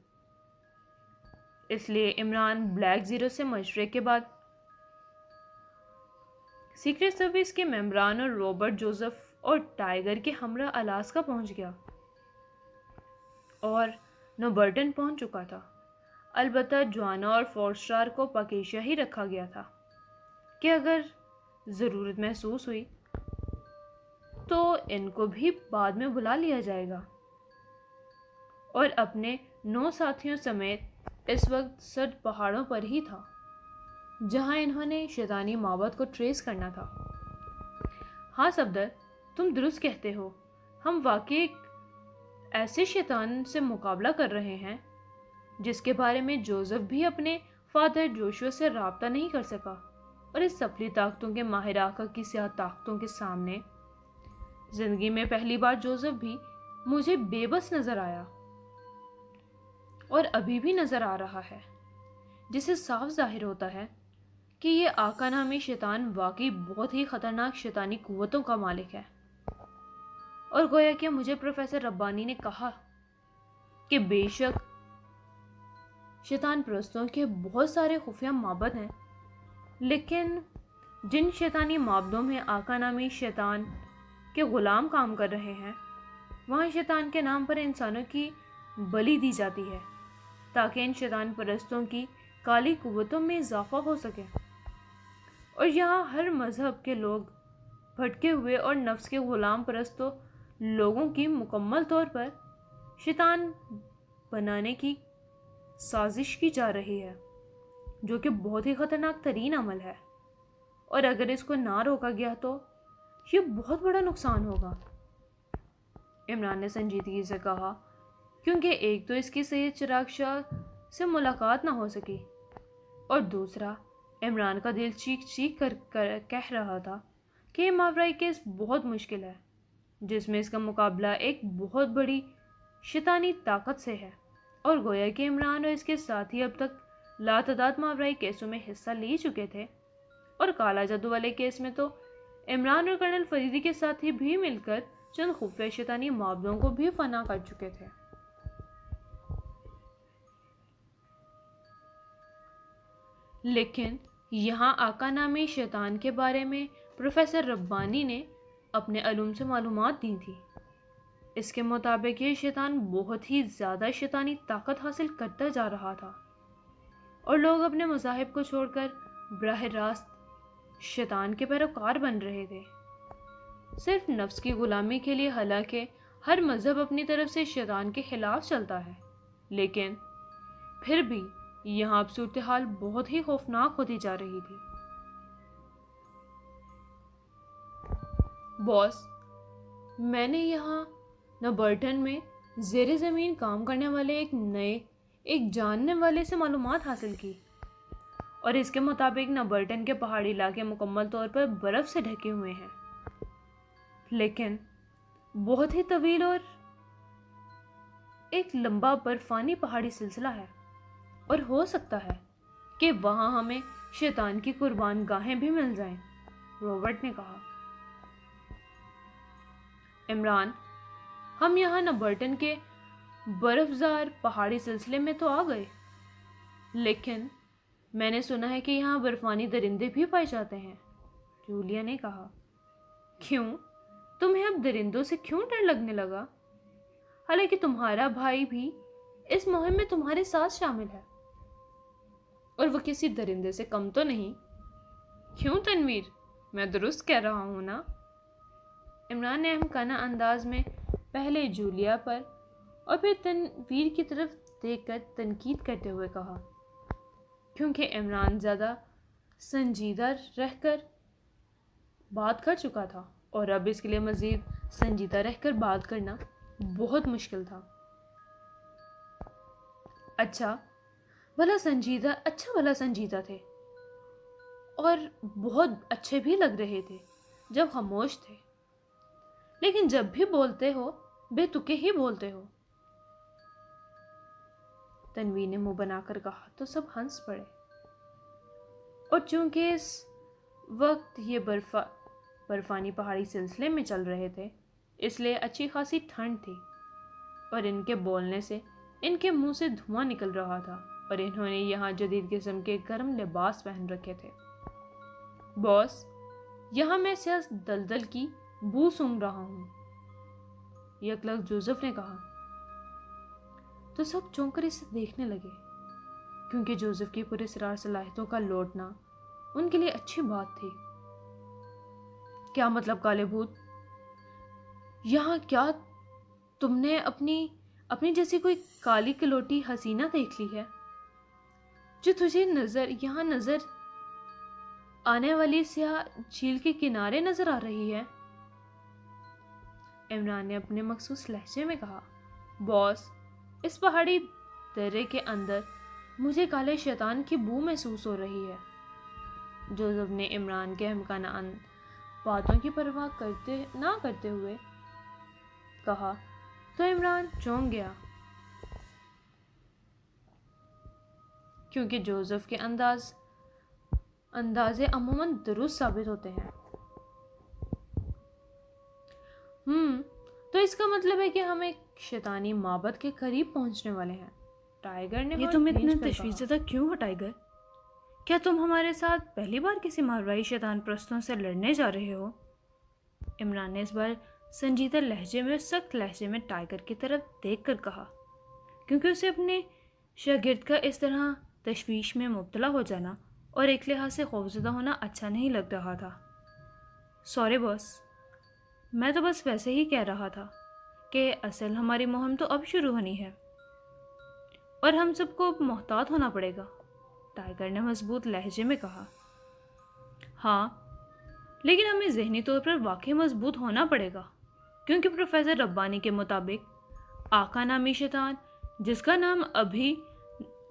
اس لیے عمران بلیک زیرو سے مشورے کے بعد سیکرٹ سروس کے ممبران اور رابرٹ جوزف اور ٹائیگر کے ہمراہ الاسکا پہنچ گیا اور نوبرٹن پہنچ چکا تھا۔ البتہ جوانا اور فورسٹار کو پاکیزہ ہی رکھا گیا تھا کہ اگر ضرورت محسوس ہوئی تو ان کو بھی بعد میں بلا لیا جائے گا، اور اپنے 9 ساتھیوں سمیت اس وقت سرد پہاڑوں پر ہی تھا جہاں انہوں نے شیطانی معبد کو ٹریس کرنا تھا۔ ہاں صفدر، تم درست کہتے ہو، ہم واقعی ایک ایسے شیطان سے مقابلہ کر رہے ہیں جس کے بارے میں جوزف بھی اپنے فادر جوشوا سے رابطہ نہیں کر سکا، اور اس سفلی طاقتوں کے ماہر آقا کی سیاہ طاقتوں کے سامنے زندگی میں پہلی بار جوزف بھی مجھے بے بس نظر آیا، اور ابھی بھی نظر آ رہا ہے، جسے صاف ظاہر ہوتا ہے کہ یہ آقا نامی شیطان واقعی بہت ہی خطرناک شیطانی قوتوں کا مالک ہے۔ اور گویا کہ مجھے پروفیسر ربانی نے کہا کہ بے شک شیطان پرستوں کے بہت سارے خفیہ معبد ہیں، لیکن جن شیطانی معبدوں میں آقا نامی شیطان کے غلام کام کر رہے ہیں وہاں شیطان کے نام پر انسانوں کی بلی دی جاتی ہے تاکہ ان شیطان پرستوں کی کالی قوتوں میں اضافہ ہو سکے، اور یہاں ہر مذہب کے لوگ بھٹکے ہوئے اور نفس کے غلام پرستوں لوگوں کی مکمل طور پر شیطان بنانے کی سازش کی جا رہی ہے، جو کہ بہت ہی خطرناک ترین عمل ہے، اور اگر اس کو نہ روکا گیا تو یہ بہت بڑا نقصان ہوگا۔ عمران نے سنجیدگی سے کہا، کیونکہ ایک تو اس کی سید چراغ شاہ سے ملاقات نہ ہو سکی، اور دوسرا عمران کا دل چیخ چیخ کر کہہ رہا تھا کہ یہ ماورائی کیس بہت مشکل ہے، جس میں اس کا مقابلہ ایک بہت بڑی شیطانی طاقت سے ہے، اور گویا کہ عمران اور اس کے ساتھی اب تک لاتعداد ماورائی کیسوں میں حصہ لے چکے تھے، اور کالا جادو والے کیس میں تو عمران اور کرنل فریدی کے ساتھی بھی مل کر چند خفیہ شیطانی معبدوں کو بھی فنا کر چکے تھے۔ لیکن یہاں آقا نامی شیطان کے بارے میں پروفیسر ربانی نے اپنے علوم سے معلومات دی تھی۔ اس کے مطابق یہ شیطان بہت ہی زیادہ شیطانی طاقت حاصل کرتا جا رہا تھا، اور لوگ اپنے مذاہب کو چھوڑ کر براہ راست شیطان کے پیروکار بن رہے تھے، صرف نفس کی غلامی کے لیے۔ حالانکہ ہر مذہب اپنی طرف سے شیطان کے خلاف چلتا ہے، لیکن پھر بھی یہاں اب صورتحال بہت ہی خوفناک ہوتی جا رہی تھی۔ باس، میں نے یہاں نوبرٹن میں زیر زمین کام کرنے والے ایک جاننے والے سے معلومات حاصل کی، اور اس کے مطابق نوبرٹن کے پہاڑی علاقے مکمل طور پر برف سے ڈھکے ہوئے ہیں، لیکن بہت ہی طویل اور ایک لمبا برفانی پہاڑی سلسلہ ہے، اور ہو سکتا ہے کہ وہاں ہمیں شیطان کی قربان گاہیں بھی مل جائیں، رابرٹ نے کہا۔ عمران، ہم یہاں نوبرٹن کے برف زار پہاڑی سلسلے میں تو آ گئے، لیکن میں نے سنا ہے کہ یہاں برفانی درندے بھی پائے جاتے ہیں، جولیا نے کہا۔ کیوں؟ تمہیں اب درندوں سے کیوں ڈر لگنے لگا؟ حالانکہ تمہارا بھائی بھی اس مہم میں تمہارے ساتھ شامل ہے، اور وہ کسی درندے سے کم تو نہیں۔ کیوں تنویر، میں درست کہہ رہا ہوں نا؟ عمران نے احمقانہ انداز میں پہلے جولیا پر اور پھر تنویر کی طرف دیکھ کر تنقید کرتے ہوئے کہا، کیونکہ عمران زیادہ سنجیدہ رہ کر بات کر چکا تھا، اور اب اس کے لیے مزید سنجیدہ رہ کر بات کرنا بہت مشکل تھا۔ اچھا بھلا سنجیدہ تھے اور بہت اچھے بھی لگ رہے تھے جب خاموش تھے، لیکن جب بھی بولتے ہو بے تکے ہی بولتے ہو۔ تنوی نے منہ بنا کر کہا تو سب ہنس پڑے، اور چونکہ اس وقت یہ برفانی پہاڑی سلسلے میں چل رہے تھے، اس لیے اچھی خاصی ٹھنڈ تھی، اور ان کے بولنے سے ان کے منہ سے دھواں نکل رہا تھا، اور انہوں نے یہاں جدید قسم کے گرم لباس پہن رکھے تھے۔ باس، یہاں میں سیاہ دلدل کی بو سونگھ رہا ہوں، یک لفظ جوزف نے کہا۔ تو سب چونک کر اسے دیکھنے لگے، کیونکہ جوزف کی پراسرار صلاحیتوں کا لوٹنا ان کے لیے اچھی بات تھی۔ کیا مطلب کالے بھوت؟ یہاں کیا تم نے اپنی جیسی کوئی کالی کلوٹی حسینہ دیکھ لی ہے جو تجھے یہاں نظر آنے والی سیاہ جھیل کے کنارے نظر آ رہی ہے؟ عمران نے اپنے مخصوص لہجے میں کہا۔ باس، اس پہاڑی درے کے اندر مجھے کالے شیطان کی بو محسوس ہو رہی ہے۔ جوزف نے عمران کے احمقانہ باتوں کی پرواہ نہ کرتے ہوئے کہا، تو عمران چونک گیا، کیونکہ جوزف کے اندازے عموماً درست ثابت ہوتے ہیں۔ تو اس کا مطلب ہے کہ ہم ایک شیطانی معبد کے قریب پہنچنے والے ہیں، ٹائیگر نے۔ یہ تم اتنے تشویش زدہ کیوں ہو ٹائیگر؟ کیا تم ہمارے ساتھ پہلی بار کسی ماورایی شیطان پرستوں سے لڑنے جا رہے ہو؟ عمران نے اس بار سنجیدہ لہجے میں، سخت لہجے میں ٹائیگر کی طرف دیکھ کر کہا، کیونکہ اسے اپنے شاگرد کا اس طرح تشویش میں مبتلا ہو جانا اور ایک لحاظ سے خوفزدہ ہونا اچھا نہیں لگ رہا تھا۔ سوری باس، میں تو بس ویسے ہی کہہ رہا تھا کہ اصل ہماری مہم تو اب شروع ہونی ہے اور ہم سب کو محتاط ہونا پڑے گا، ٹائیگر نے مضبوط لہجے میں کہا۔ ہاں، لیکن ہمیں ذہنی طور پر واقعی مضبوط ہونا پڑے گا، کیونکہ پروفیسر ربانی کے مطابق آقا نامی شیطان، جس کا نام ابھی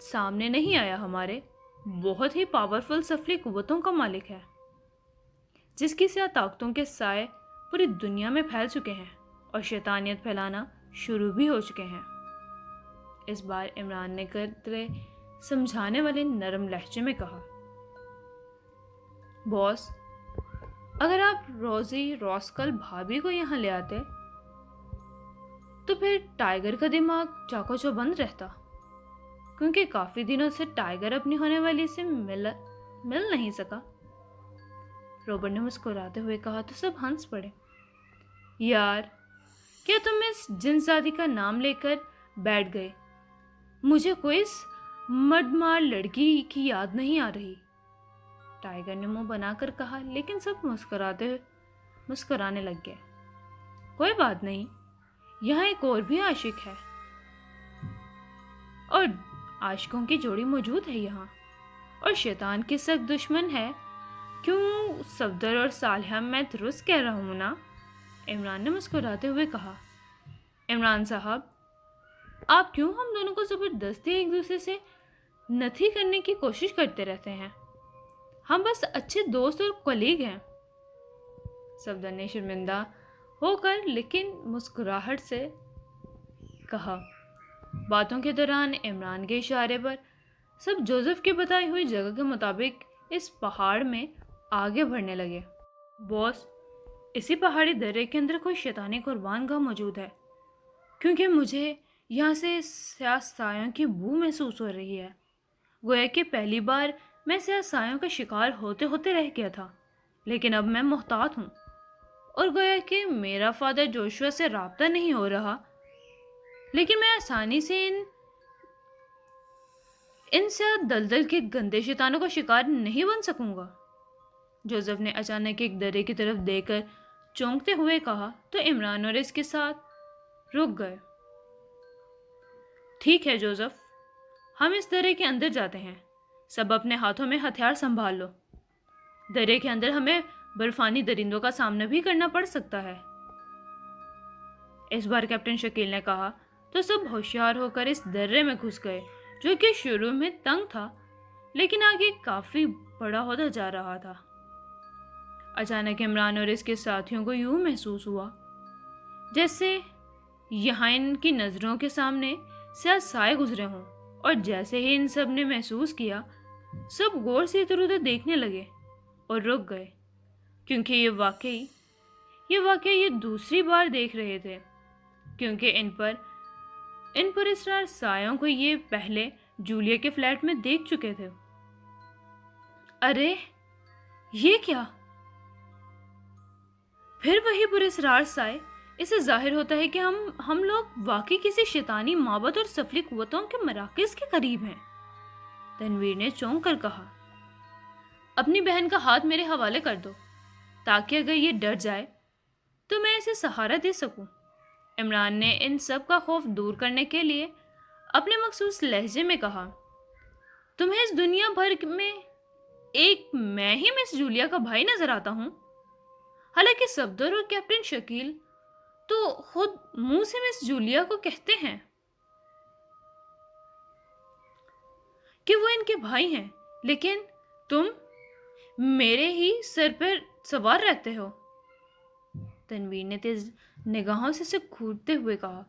سامنے نہیں آیا، ہمارے بہت ہی پاورفل سفلی قوتوں کا مالک ہے، جس کی سیاہ طاقتوں کے سائے پوری دنیا میں پھیل چکے ہیں اور شیطانیت پھیلانا شروع بھی ہو چکے ہیں۔ اس بار عمران نے قدرے سمجھانے والے نرم لہجے میں کہا۔ باس، اگر آپ روزی راسکل بھابھی کو یہاں لے آتے تو پھر ٹائیگر کا دماغ چاقو چوبند رہتا، کیونکہ کافی دنوں سے ٹائیگر اپنی ہونے والی سے مل نہیں سکا، روبرٹ نے مسکراتے ہوئے کہا تو سب ہنس پڑے۔ یار، کیا تم اس جن زادی کا نام لے کر بیٹھ گئے؟ مجھے کوئی اس مرد مار لڑکی کی یاد نہیں آ رہی، ٹائیگر نے منہ بنا کر کہا، لیکن سب مسکرانے لگ گئے۔ کوئی بات نہیں، یہاں ایک اور بھی عاشق ہے، اور عاشقوں کی جوڑی موجود ہے یہاں، اور شیطان کی سخت دشمن ہے۔ کیوں صفدر اور صالحہ، میں درست کہہ رہا ہوں نا؟ عمران نے مسکراتے ہوئے کہا۔ عمران صاحب، آپ کیوں ہم دونوں کو زبردستی ایک دوسرے سے نتھی کرنے کی کوشش کرتے رہتے ہیں؟ ہم بس اچھے دوست اور کلیگ ہیں، صفدر نے شرمندہ ہو کر لیکن مسکراہٹ سے کہا۔ باتوں کے دوران عمران کے اشارے پر سب جوزف کی بتائی ہوئی جگہ کے مطابق اس پہاڑ میں آگے بڑھنے لگے۔ باس، اسی پہاڑی درے کے اندر کوئی شیطانی قربان گاہ موجود ہے، کیونکہ مجھے یہاں سے سیاہ سایوں کی بو محسوس ہو رہی ہے، گویا کہ پہلی بار میں سیاہ سایوں کا شکار ہوتے ہوتے رہ گیا تھا، لیکن اب میں محتاط ہوں، اور گویا کہ میرا فادر جوشوا سے رابطہ نہیں ہو رہا، لیکن میں آسانی سے ان سیاہ دلدل کے گندے شیطانوں کا شکار نہیں بن سکوں گا، جوزف نے اچانک ایک درے کی طرف دیکھ کر چونکتے ہوئے کہا تو عمران اور اس کے ساتھ رک گئے۔ ٹھیک ہے جوزف، ہم اس درے کے اندر جاتے ہیں، سب اپنے ہاتھوں میں ہتھیار سنبھال لو، درے کے اندر ہمیں برفانی درندوں کا سامنا بھی کرنا پڑ سکتا ہے۔ اس بار کیپٹن شکیل نے کہا تو سب ہوشیار ہو کر اس درے میں گھس گئے، جو کہ شروع میں تنگ تھا لیکن آگے کافی بڑا ہوتا جا رہا تھا۔ اچانک عمران اور اس کے ساتھیوں کو یوں محسوس ہوا جیسے یہاں ان کی نظروں کے سامنے سیاہ سائے گزرے ہوں، اور جیسے ہی ان سب نے محسوس کیا، سب غور سے ادھر ادھر دیکھنے لگے اور رک گئے، کیونکہ یہ واقعہ یہ دوسری بار دیکھ رہے تھے، کیونکہ ان پر اسرار سایوں کو یہ پہلے جولیا کے فلیٹ میں دیکھ چکے تھے۔ ارے یہ کیا؟ پھر وہی پراسرار سائے! اسے ظاہر ہوتا ہے کہ ہم لوگ واقعی کسی شیطانی معبد اور سفلی قوتوں کے مراکز کے قریب ہیں، تنویر نے چونک کر کہا۔ اپنی بہن کا ہاتھ میرے حوالے کر دو تاکہ اگر یہ ڈر جائے تو میں اسے سہارا دے سکوں۔ عمران نے ان سب کا خوف دور کرنے کے لیے اپنے مخصوص لہجے میں کہا، تمہیں اس دنیا بھر میں ایک میں ہی مس جولیا کا بھائی نظر آتا ہوں، حالانکہ صفدر اور کیپٹن شکیل تو خود منہ سے مس جولیا کو کہتے ہیں کہ وہ ان کے بھائی ہیں، لیکن تم میرے ہی سر پر سوار رہتے ہو۔ تنویر نے تیز نگاہوں سے اسے گھورتے ہوئے کہا،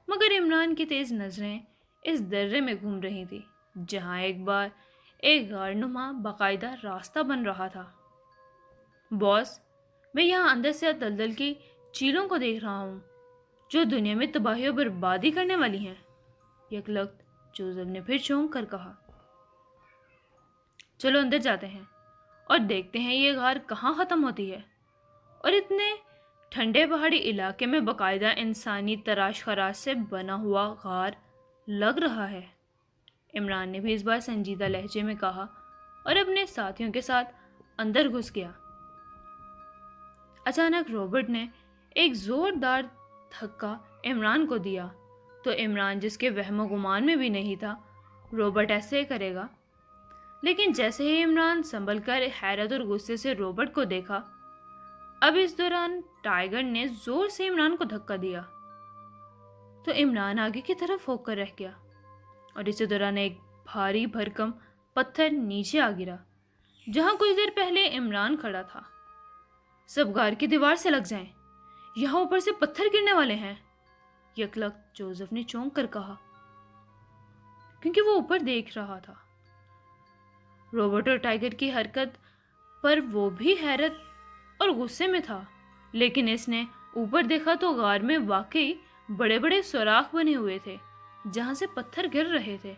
مگر عمران کی تیز نظریں اس درے میں گھوم رہی تھی جہاں ایک بار ایک غار نما باقاعدہ راستہ بن رہا تھا۔ باس، میں یہاں اندر سے دلدل کی چیلوں کو دیکھ رہا ہوں جو دنیا میں تباہی و بربادی کرنے والی ہیں، یکلخت جوزف نے پھر چونک کر کہا۔ چلو اندر جاتے ہیں اور دیکھتے ہیں یہ غار کہاں ختم ہوتی ہے، اور اتنے ٹھنڈے پہاڑی علاقے میں باقاعدہ انسانی تراش خراش سے بنا ہوا غار لگ رہا ہے۔ عمران نے بھی اس بار سنجیدہ لہجے میں کہا اور اپنے ساتھیوں کے ساتھ اندر گھس گیا۔ اچانک رابرٹ نے ایک زوردار دھکا عمران کو دیا تو عمران، جس کے وہم و گمان میں بھی نہیں تھا رابرٹ ایسے کرے گا، لیکن جیسے ہی عمران سنبھل کر حیرت اور غصے سے رابرٹ کو دیکھا، اب اس دوران ٹائیگر نے زور سے عمران کو دھکا دیا تو عمران آگے کی طرف ہو کر رہ گیا، اور اسی دوران ایک بھاری بھرکم پتھر نیچے آ گرا جہاں کچھ دیر پہلے عمران کھڑا تھا۔ سب غار کی دیوار سے لگ جائیں، یہاں اوپر سے پتھر گرنے والے ہیں، یکلخت جوزف نے چونک کر کہا، کیونکہ وہ اوپر دیکھ رہا تھا۔ رابرٹ اور ٹائیگر کی حرکت پر وہ بھی حیرت اور غصے میں تھا، لیکن اس نے اوپر دیکھا تو غار میں واقعی بڑے بڑے سوراخ بنے ہوئے تھے جہاں سے پتھر گر رہے تھے،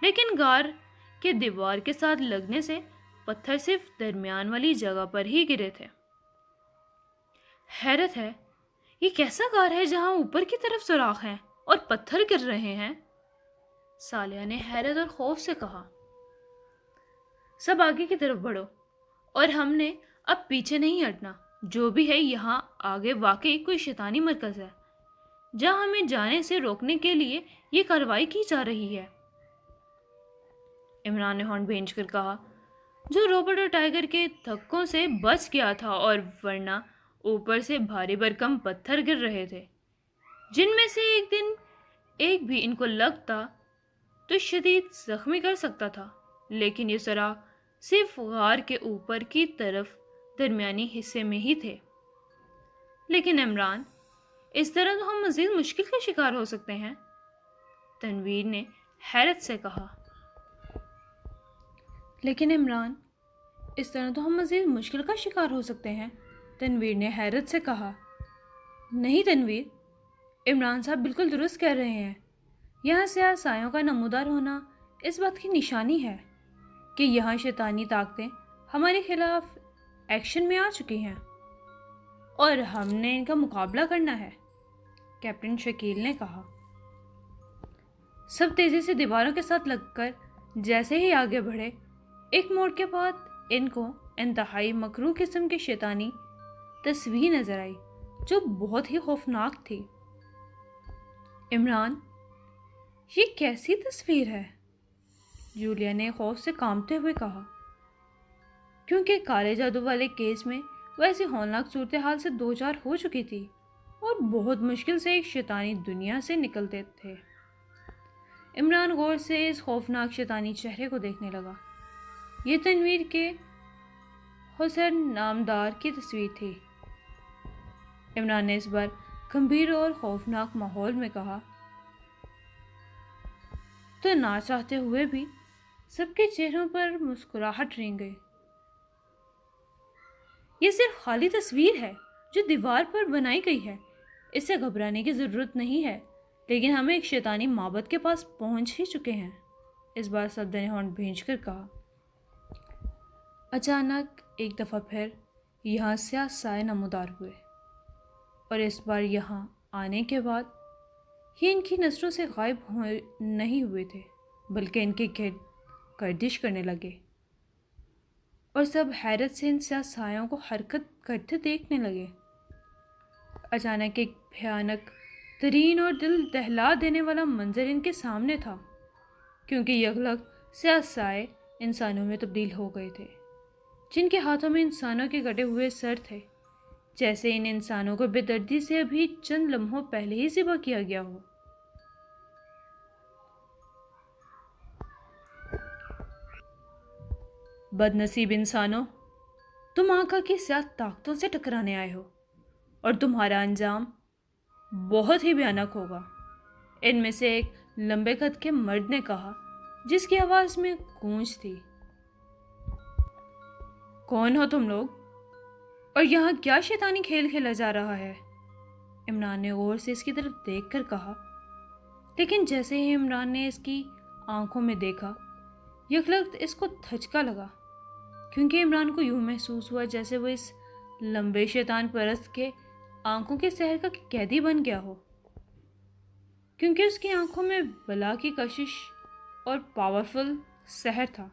لیکن غار کے دیوار کے ساتھ لگنے سے پتھر صرف درمیان والی جگہ پر ہی گرے تھے۔ حیرت ہے، یہ کیسا غار ہے جہاں اوپر کی طرف سوراخ ہیں اور پتھر گر رہے ہیں؟ صالحہ نے حیرت اور خوف سے کہا۔ سب آگے کی طرف بڑھو، اور ہم نے اب پیچھے نہیں ہٹنا۔ جو بھی ہے یہاں آگے واقعی کوئی شیطانی مرکز ہے جہاں ہمیں جانے سے روکنے کے لیے یہ کارروائی کی جا رہی ہے، عمران نے ہارن بھینج کر کہا، جو رابرٹ اور ٹائیگر کے دھکوں سے بچ گیا تھا، اور ورنہ اوپر سے بھاری بھرکم پتھر گر رہے تھے جن میں سے ایک دن ایک بھی ان کو لگتا تو شدید زخمی کر سکتا تھا، لیکن یہ سوراخ صرف غار کے اوپر کی طرف درمیانی حصے میں ہی تھے۔ لیکن عمران، اس طرح تو ہم مزید مشکل کا شکار ہو سکتے ہیں، تنویر نے حیرت سے کہا۔ لیکن عمران، اس طرح تو ہم مزید مشکل کا شکار ہو سکتے ہیں، تنویر نے حیرت سے کہا۔ نہیں تنویر، عمران صاحب بالکل درست کہہ رہے ہیں، یہاں سیاہ سایوں کا نمودار ہونا اس بات کی نشانی ہے کہ یہاں شیطانی طاقتیں ہمارے خلاف ایکشن میں آ چکی ہیں اور ہم نے ان کا مقابلہ کرنا ہے، کیپٹن شکیل نے کہا۔ سب تیزی سے دیواروں کے ساتھ لگ کر جیسے ہی آگے بڑھے، ایک موڑ کے بعد ان کو انتہائی مکروہ قسم کی شیطانی تصویر نظر آئی جو بہت ہی خوفناک تھی۔ عمران، یہ کیسی تصویر ہے؟ جولیا نے خوف سے کانپتے ہوئے کہا، کیونکہ کالے جادو والے کیس میں وہ ایسی ہولناک صورتحال سے دوچار ہو چکی تھی اور بہت مشکل سے ایک شیطانی دنیا سے نکلتے تھے۔ عمران غور سے اس خوفناک شیطانی چہرے کو دیکھنے لگا۔ یہ تنویر کے حسن نامدار کی تصویر تھی۔ عمران نے اس بار گمبھیر اور خوفناک ماحول میں کہا، تو نہ چاہتے ہوئے بھی سب کے چہروں پر مسکراہٹ رنگ گئی۔ یہ صرف خالی تصویر ہے جو دیوار پر بنائی گئی ہے، اس سے گھبرانے کی ضرورت نہیں ہے، لیکن ہم ایک شیطانی معبد کے پاس پہنچ ہی چکے ہیں، اس بار سبدہ نے ہونٹ بھینچ کر کہا۔ اچانک ایک دفعہ پھر یہاں سیاہ سائے نمودار ہوئے، اور اس بار یہاں آنے کے بعد یہ ان کی نظروں سے غائب نہیں ہوئے تھے، بلکہ ان کے گرد گردش کرنے لگے، اور سب حیرت سے ان سیاہ سایوں کو حرکت کرتے دیکھنے لگے۔ اچانک ایک بھیانک ترین اور دل دہلا دینے والا منظر ان کے سامنے تھا، کیونکہ یکلگ سیاہ سائے انسانوں میں تبدیل ہو گئے تھے، جن کے ہاتھوں میں انسانوں کے کٹے ہوئے سر تھے، جیسے ان انسانوں کو بے دردی سے ابھی چند لمحوں پہلے ہی ذبح کیا گیا ہو۔ بد نصیب انسانوں، تم آقا کی سیاہ طاقتوں سے ٹکرانے آئے ہو، اور تمہارا انجام بہت ہی بھیانک ہوگا، ان میں سے ایک لمبے قد کے مرد نے کہا، جس کی آواز میں گونج تھی۔ کون ہو تم لوگ، اور یہاں کیا شیطانی کھیل کھیلا جا رہا ہے؟ عمران نے غور سے اس کی طرف دیکھ کر کہا، لیکن جیسے ہی عمران نے اس کی آنکھوں میں دیکھا، یکلخت اس کو دھچکا لگا، کیونکہ عمران کو یوں محسوس ہوا جیسے وہ اس لمبے شیطان پرست کے آنکھوں کے سحر کا قیدی بن گیا ہو، کیونکہ اس کی آنکھوں میں بلا کی کشش اور پاورفل سحر تھا۔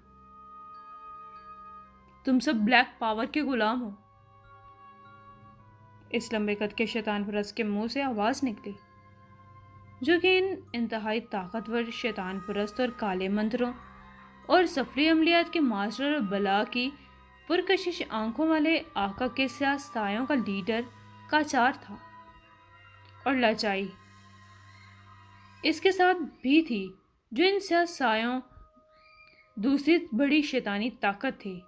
تم سب بلیک پاور کے غلام ہو، اس لمبے قد کے شیطان پرست کے منہ سے آواز نکلی، جو کہ ان انتہائی طاقتور شیطان پرست اور کالے منتروں اور سفری عملیات کے ماسٹر اور بلا کی پرکشش آنکھوں والے آقا کے سیاہ سایوں کا لیڈر قاچار تھا، اور لاچائی اس کے ساتھ بھی تھی، جو ان سیاہ سایوں دوسری بڑی شیطانی طاقت تھی۔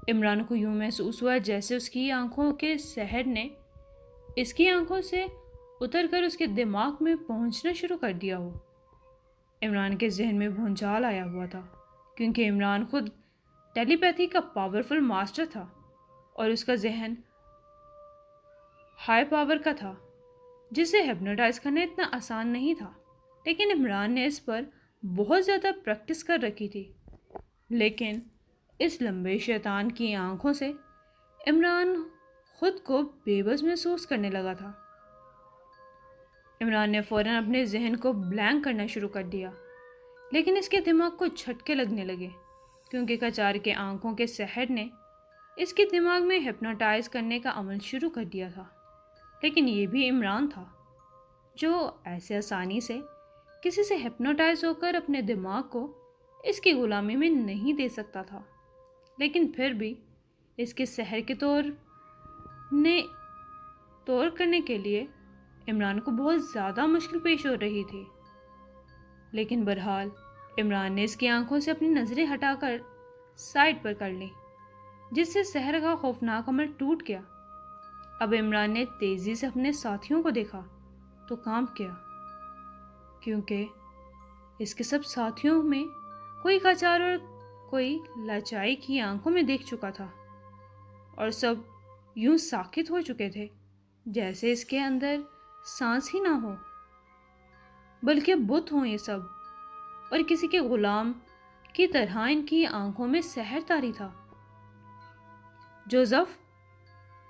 عمران کو یوں محسوس ہوا جیسے اس کی آنکھوں کے سحر نے اس کی آنکھوں سے اتر کر اس کے دماغ میں پہنچنا شروع کر دیا ہو۔ عمران کے ذہن میں بھونچال آیا ہوا تھا، کیونکہ عمران خود ٹیلی پیتھی کا پاورفل ماسٹر تھا، اور اس کا ذہن ہائی پاور کا تھا، جسے ہپنوٹائز کرنا اتنا آسان نہیں تھا، لیکن عمران نے اس پر بہت زیادہ پریکٹس کر رکھی تھی۔ لیکن اس لمبے شیطان کی آنکھوں سے عمران خود کو بے بس محسوس کرنے لگا تھا۔ عمران نے فوراً اپنے ذہن کو بلینک کرنا شروع کر دیا، لیکن اس کے دماغ کو جھٹکے لگنے لگے، کیونکہ قاچار کے آنکھوں کے سحر نے اس کے دماغ میں ہپنوٹائز کرنے کا عمل شروع کر دیا تھا۔ لیکن یہ بھی عمران تھا، جو ایسے آسانی سے کسی سے ہپنوٹائز ہو کر اپنے دماغ کو اس کی غلامی میں نہیں دے سکتا تھا، لیکن پھر بھی اس کے سحر کے طور کرنے کے لیے عمران کو بہت زیادہ مشکل پیش ہو رہی تھی۔ لیکن بہرحال عمران نے اس کی آنکھوں سے اپنی نظریں ہٹا کر سائڈ پر کر لی، جس سے سحر کا خوفناک عمل ٹوٹ گیا۔ اب عمران نے تیزی سے اپنے ساتھیوں کو دیکھا تو کانپ گیا، کیونکہ اس کے سب ساتھیوں میں کوئی قاچار اور کوئی لاچائی کی آنکھوں میں دیکھ چکا تھا، اور سب یوں ساکت ہو چکے تھے جیسے اس کے اندر سانس ہی نہ ہو، بلکہ بت ہوں یہ سب، اور کسی کے غلام کی طرح ان کی آنکھوں میں سحر طاری تھا۔ جوزف،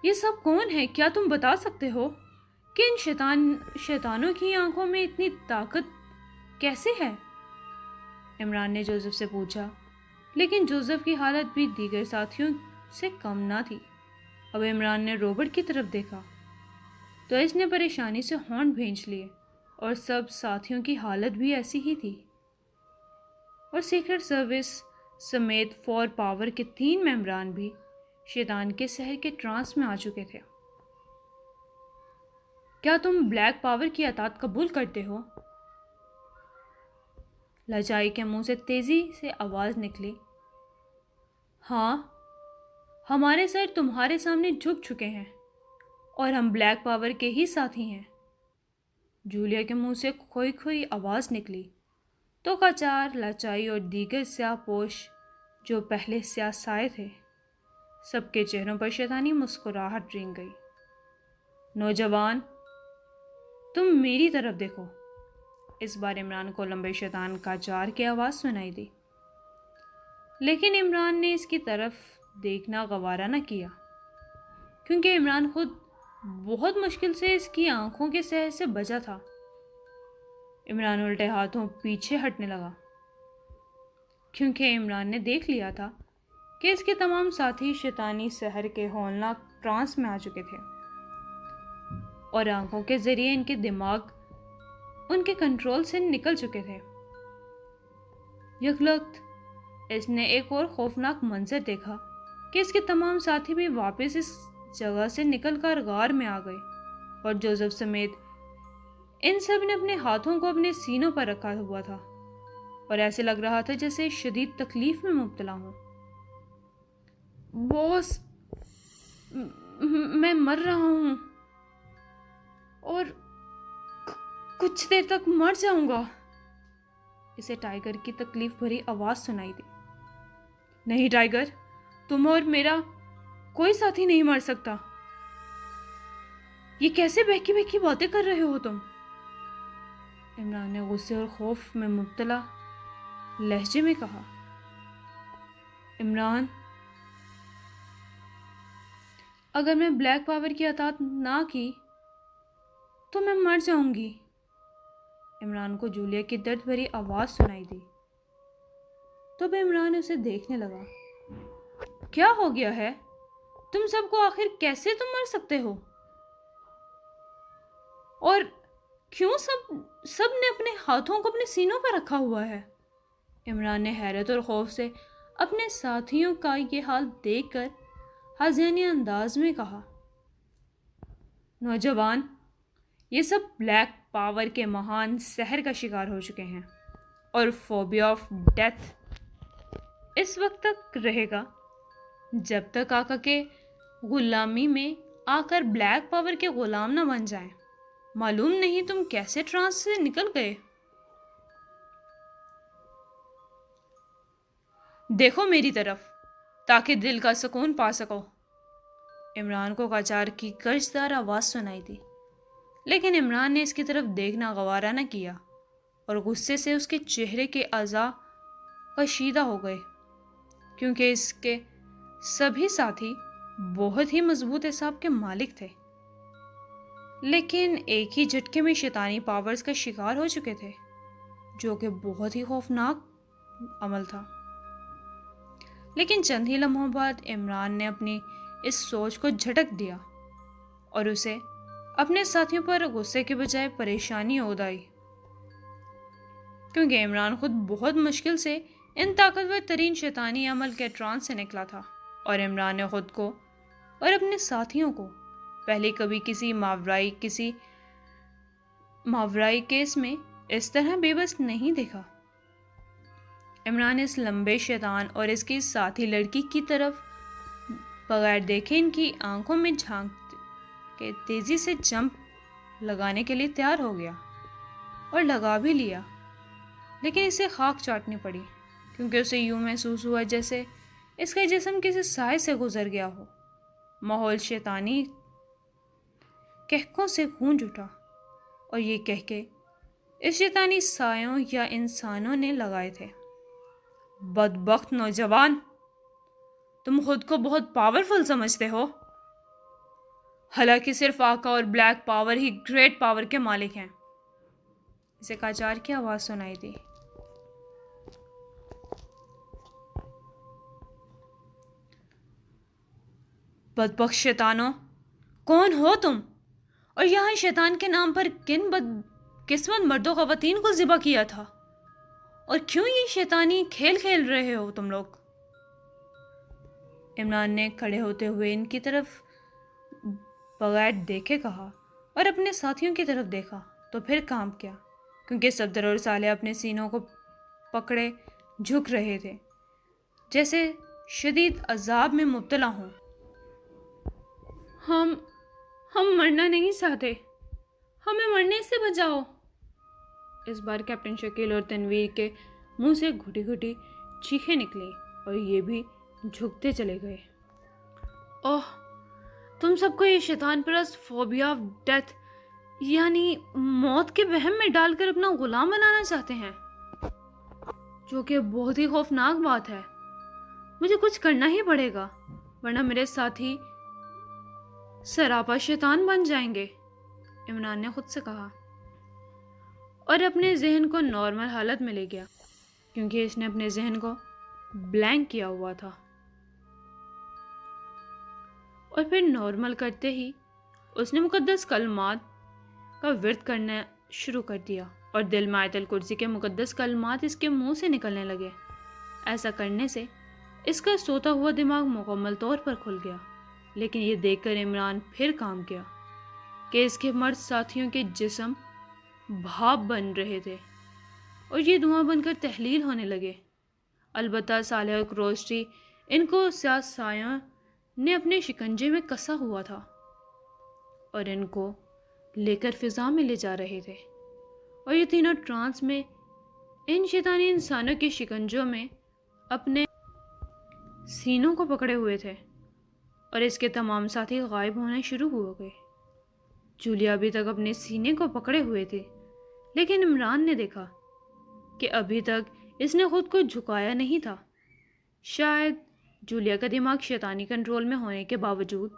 یہ سب کون ہے؟ کیا تم بتا سکتے ہو کہ ان شیطانوں کی آنکھوں میں اتنی طاقت کیسے ہے؟ عمران نے جوزف سے پوچھا، لیکن جوزف کی حالت بھی دیگر ساتھیوں سے کم نہ تھی۔ اب عمران نے روبرٹ کی طرف دیکھا تو اس نے پریشانی سے ہونٹ بھینچ لیے، اور سب ساتھیوں کی حالت بھی ایسی ہی تھی، اور سیکرٹ سروس سمیت 4 پاور کے 3 ممبران بھی شیطان کے سحر کے ٹرانس میں آ چکے تھے۔ کیا تم بلیک پاور کی اطاعت قبول کرتے ہو؟ لچائی کے منہ سے تیزی سے آواز نکلی، ہاں، ہمارے سر تمہارے سامنے جھک چکے ہیں اور ہم بلیک پاور کے ہی ساتھی ہیں۔ جولیا کے منہ سے کھوئی کھوئی آواز نکلی تو قاچار، لچائی اور دیگر سیاہ پوش جو پہلے سیاہ سائے تھے، سب کے چہروں پر شیطانی مسکراہٹ رنگ گئی۔ نوجوان، تم میری طرف دیکھو۔ اس بار عمران کو لمبے شیطان قاچار کی آواز سنائی دی، لیکن عمران نے اس کی طرف دیکھنا گوارا نہ کیا، کیونکہ عمران خود بہت مشکل سے اس کی آنکھوں کے سحر سے بچا تھا۔ عمران الٹے ہاتھوں پیچھے ہٹنے لگا، کیونکہ عمران نے دیکھ لیا تھا کہ اس کے تمام ساتھی شیطانی سحر کے ہولناک ٹرانس میں آ چکے تھے اور آنکھوں کے ذریعے ان کے دماغ ان کے کنٹرول سے نکل چکے تھے۔ یکلخت اس نے ایک اور خوفناک منظر دیکھا کہ اس کے تمام ساتھی بھی واپس اس جگہ سے نکل کر غار میں آ گئے، اور جوزف سمیت ان سب نے اپنے ہاتھوں کو اپنے سینوں پر رکھا ہوا تھا اور ایسے لگ رہا تھا جیسے شدید تکلیف میں مبتلا ہوں۔ باس، میں مر رہا ہوں اور کچھ دیر تک مر جاؤں گا، اسے ٹائیگر کی تکلیف بھری آواز سنائی دی۔ نہیں ٹائیگر، تم اور میرا کوئی ساتھی نہیں مر سکتا۔ یہ کیسے بہکی بہکی باتیں کر رہے ہو تم؟ عمران نے غصے اور خوف میں مبتلا لہجے میں کہا۔ عمران، اگر میں بلیک پاور کی اطاعت نہ کی تو میں مر جاؤں گی۔ عمران کو جولیا کی درد بھری آواز سنائی دی، تو اب عمران اسے دیکھنے لگا۔ کیا ہو گیا ہے؟ تم سب کو آخر کیسے تم مر سکتے ہو؟ اور کیوں سب نے اپنے ہاتھوں کو اپنے سینوں پر رکھا ہوا ہے؟ عمران نے حیرت اور خوف سے اپنے ساتھیوں کا یہ حال دیکھ کر حزینی انداز میں کہا۔ نوجوان، یہ سب بلیک پاور کے مہان سحر کا شکار ہو چکے ہیں، اور فوبیا آف ڈیتھ اس وقت تک رہے گا جب تک آقا کے غلامی میں آ کر بلیک پاور کے غلام نہ بن جائیں۔ معلوم نہیں تم کیسے ٹرانس سے نکل گئے۔ دیکھو میری طرف تاکہ دل کا سکون پا سکو۔ عمران کو قاچار کی گرجدار آواز سنائی دی، لیکن عمران نے اس کی طرف دیکھنا گوارا نہ کیا اور غصے سے اس کے چہرے کے اعضاء کشیدہ ہو گئے، کیونکہ اس کے سبھی ساتھی بہت ہی مضبوط اعصاب کے مالک تھے، لیکن ایک ہی جھٹکے میں شیطانی پاورز کا شکار ہو چکے تھے، جو کہ بہت ہی خوفناک عمل تھا۔ لیکن چند ہی لمحوں بعد عمران نے اپنی اس سوچ کو جھٹک دیا اور اسے اپنے ساتھیوں پر غصے کے بجائے پریشانی عود آئی، کیونکہ عمران خود بہت مشکل سے ان طاقتور ترین شیطانی عمل کے ٹرانس سے نکلا تھا، اور عمران نے خود کو اور اپنے ساتھیوں کو پہلے کبھی کسی ماورائی کیس میں اس طرح بے بس نہیں دیکھا۔ عمران اس لمبے شیطان اور اس کی ساتھی لڑکی کی طرف بغیر دیکھے ان کی آنکھوں میں جھانک کے تیزی سے جمپ لگانے کے لیے تیار ہو گیا، اور لگا بھی لیا، لیکن اسے خاک چاٹنی پڑی، کیونکہ اسے یوں محسوس ہوا جیسے اس کا جسم کسی سائے سے گزر گیا ہو۔ ماحول شیطانی کہکوں سے گونج اٹھا، اور یہ کہکے اس شیطانی سایوں یا انسانوں نے لگائے تھے۔ بدبخت نوجوان، تم خود کو بہت پاورفل سمجھتے ہو، حالانکہ صرف آقا اور black power he great power کے مالک ہیں، اسے قاچار کی آواز سنائی دی۔ بدبخت شیطانوں، کون ہو تم؟ اور یہاں شیطان کے نام پر کن بدقسمت مرد و خواتین کو ذبح کیا تھا؟ اور کیوں یہ شیطانی کھیل کھیل رہے ہو تم لوگ؟ عمران نے کھڑے ہوتے ہوئے ان کی طرف بغیر دیکھے کہا، اور اپنے ساتھیوں کی طرف دیکھا تو پھر کام کیا، کیونکہ صفدر اور صالح اپنے سینوں کو پکڑے جھک رہے تھے، جیسے شدید عذاب میں مبتلا ہوں۔ ہم مرنا نہیں چاہتے، ہمیں مرنے سے بچاؤ۔ اس بار کیپٹن شکیل اور تنویر کے منہ سے گھٹی گھٹی چیخیں نکلی اور یہ بھی جھکتے چلے گئے۔ اوہ، تم سب کو یہ شیطان پرست فوبیا آف ڈیتھ یعنی موت کے وہم میں ڈال کر اپنا غلام بنانا چاہتے ہیں، جو کہ بہت ہی خوفناک بات ہے۔ مجھے کچھ کرنا ہی پڑے گا ورنہ میرے ساتھی سراپا شیطان بن جائیں گے، عمران نے خود سے کہا اور اپنے ذہن کو نارمل حالت میں لے گیا، کیونکہ اس نے اپنے ذہن کو بلینک کیا ہوا تھا۔ اور پھر نارمل کرتے ہی اس نے مقدس کلمات کا ورد کرنا شروع کر دیا اور دل میں آیت الکرسی کے مقدس کلمات اس کے منہ سے نکلنے لگے۔ ایسا کرنے سے اس کا سوتا ہوا دماغ مکمل طور پر کھل گیا، لیکن یہ دیکھ کر عمران پھر کام کیا کہ اس کے مرد ساتھیوں کے جسم بھاپ بن رہے تھے اور یہ دھواں بن کر تحلیل ہونے لگے۔ البتہ صالح اور کروسٹی ان کو سیاسیوں نے اپنے شکنجے میں کسا ہوا تھا اور ان کو لے کر فضا میں لے جا رہے تھے، اور یہ تینوں ٹرانس میں ان شیطانی انسانوں کے شکنجوں میں اپنے سینوں کو پکڑے ہوئے تھے، اور اس کے تمام ساتھی غائب ہونے شروع ہو گئے۔ جولیا ابھی تک اپنے سینے کو پکڑے ہوئے تھی، لیکن عمران نے دیکھا کہ ابھی تک اس نے خود کو جھکایا نہیں تھا۔ شاید جولیا کا دماغ شیطانی کنٹرول میں ہونے کے باوجود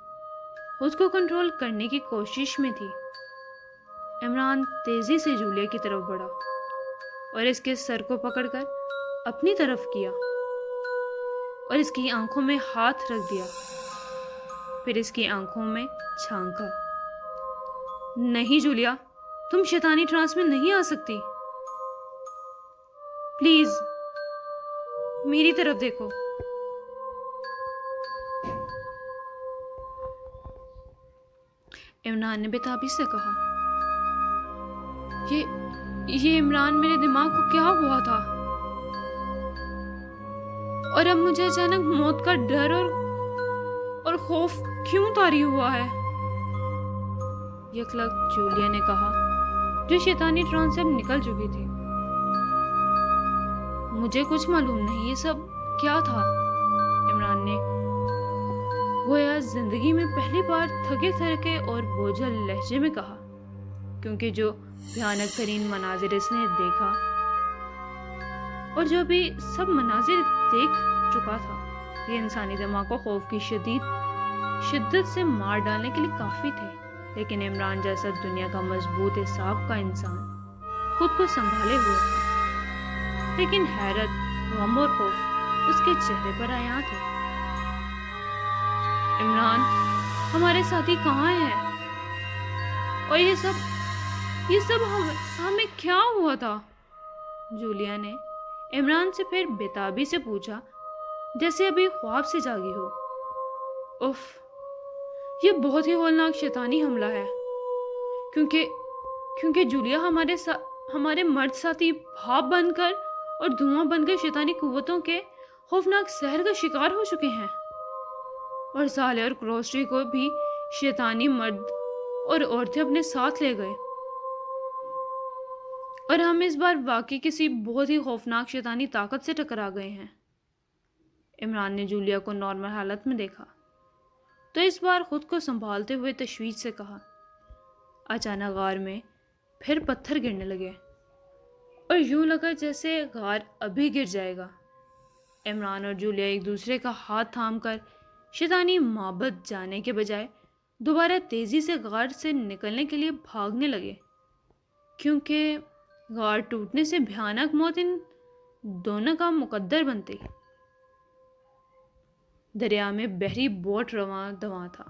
خود کو کنٹرول کرنے کی کوشش میں تھی۔ عمران تیزی سے جولیا کی طرف بڑھا اور اس کے سر کو پکڑ کر اپنی طرف کیا اور اس کی آنکھوں میں ہاتھ رکھ دیا، پھر اس کی آنکھوں میں جھانکا۔ نہیں جولیا، تم شیطانی ٹرانس میں نہیں آ سکتی، پلیز میری طرف دیکھو۔ عمران نے بےتابی سے کہا۔ یہ عمران، میرے دماغ کو کیا ہوا تھا؟ اور اب مجھے اچانک موت کا ڈر اور خوف کیوں طاری ہوا ہے؟ یکلگ جولیا نے کہا، جو شیطانی ٹرانس سے اب نکل چکی تھی۔ مجھے کچھ معلوم نہیں یہ سب کیا تھا، عمران نے گویا زندگی میں پہلی بار تھکے تھکے اور بوجھل لہجے میں کہا، کیونکہ جو بھیانک ترین مناظر اس نے دیکھا اور جو بھی سب مناظر دیکھ چکا تھا، یہ انسانی دماغ کو خوف کی شدت سے مار ڈالنے کے لیے کافی تھے۔ لیکن عمران جیسا دنیا کا مضبوط حساب کا انسان خود کو سنبھالے ہوئے تھا، لیکن حیرت، غم اور خوف اس کے چہرے پر عیاں تھے۔ عمران، ہمارے ساتھی کہاں ہیں؟ اور یہ سب ہمیں کیا ہوا تھا؟ جولیا نے عمران سے پھر بےتابی سے پوچھا، جیسے ابھی خواب سے جاگی ہو۔ اف، یہ بہت ہی ہولناک شیطانی حملہ ہے، کیونکہ جولیا ہمارے مرد ساتھی بھاپ بن کر اور دھواں بن کر شیطانی قوتوں کے خوفناک سحر کا شکار ہو چکے ہیں، اور صالح اور کروسٹی کو بھی شیطانی مرد اور عورتیں اپنے ساتھ لے گئے، اور ہم اس بار واقعی کسی بہت ہی خوفناک شیطانی طاقت سے ٹکرا گئے ہیں۔ عمران نے جولیا کو نارمل حالت میں دیکھا تو اس بار خود کو سنبھالتے ہوئے تشویش سے کہا۔ اچانک غار میں پھر پتھر گرنے لگے اور یوں لگا جیسے غار ابھی گر جائے گا۔ عمران اور جولیا ایک دوسرے کا ہاتھ تھام کر شیطانی معبد جانے کے بجائے دوبارہ تیزی سے غار سے نکلنے کے لیے بھاگنے لگے، کیونکہ غار ٹوٹنے سے بھیانک موت ان دونوں کا مقدر بنتی۔ دریا میں بحری بوٹ رواں دواں تھا۔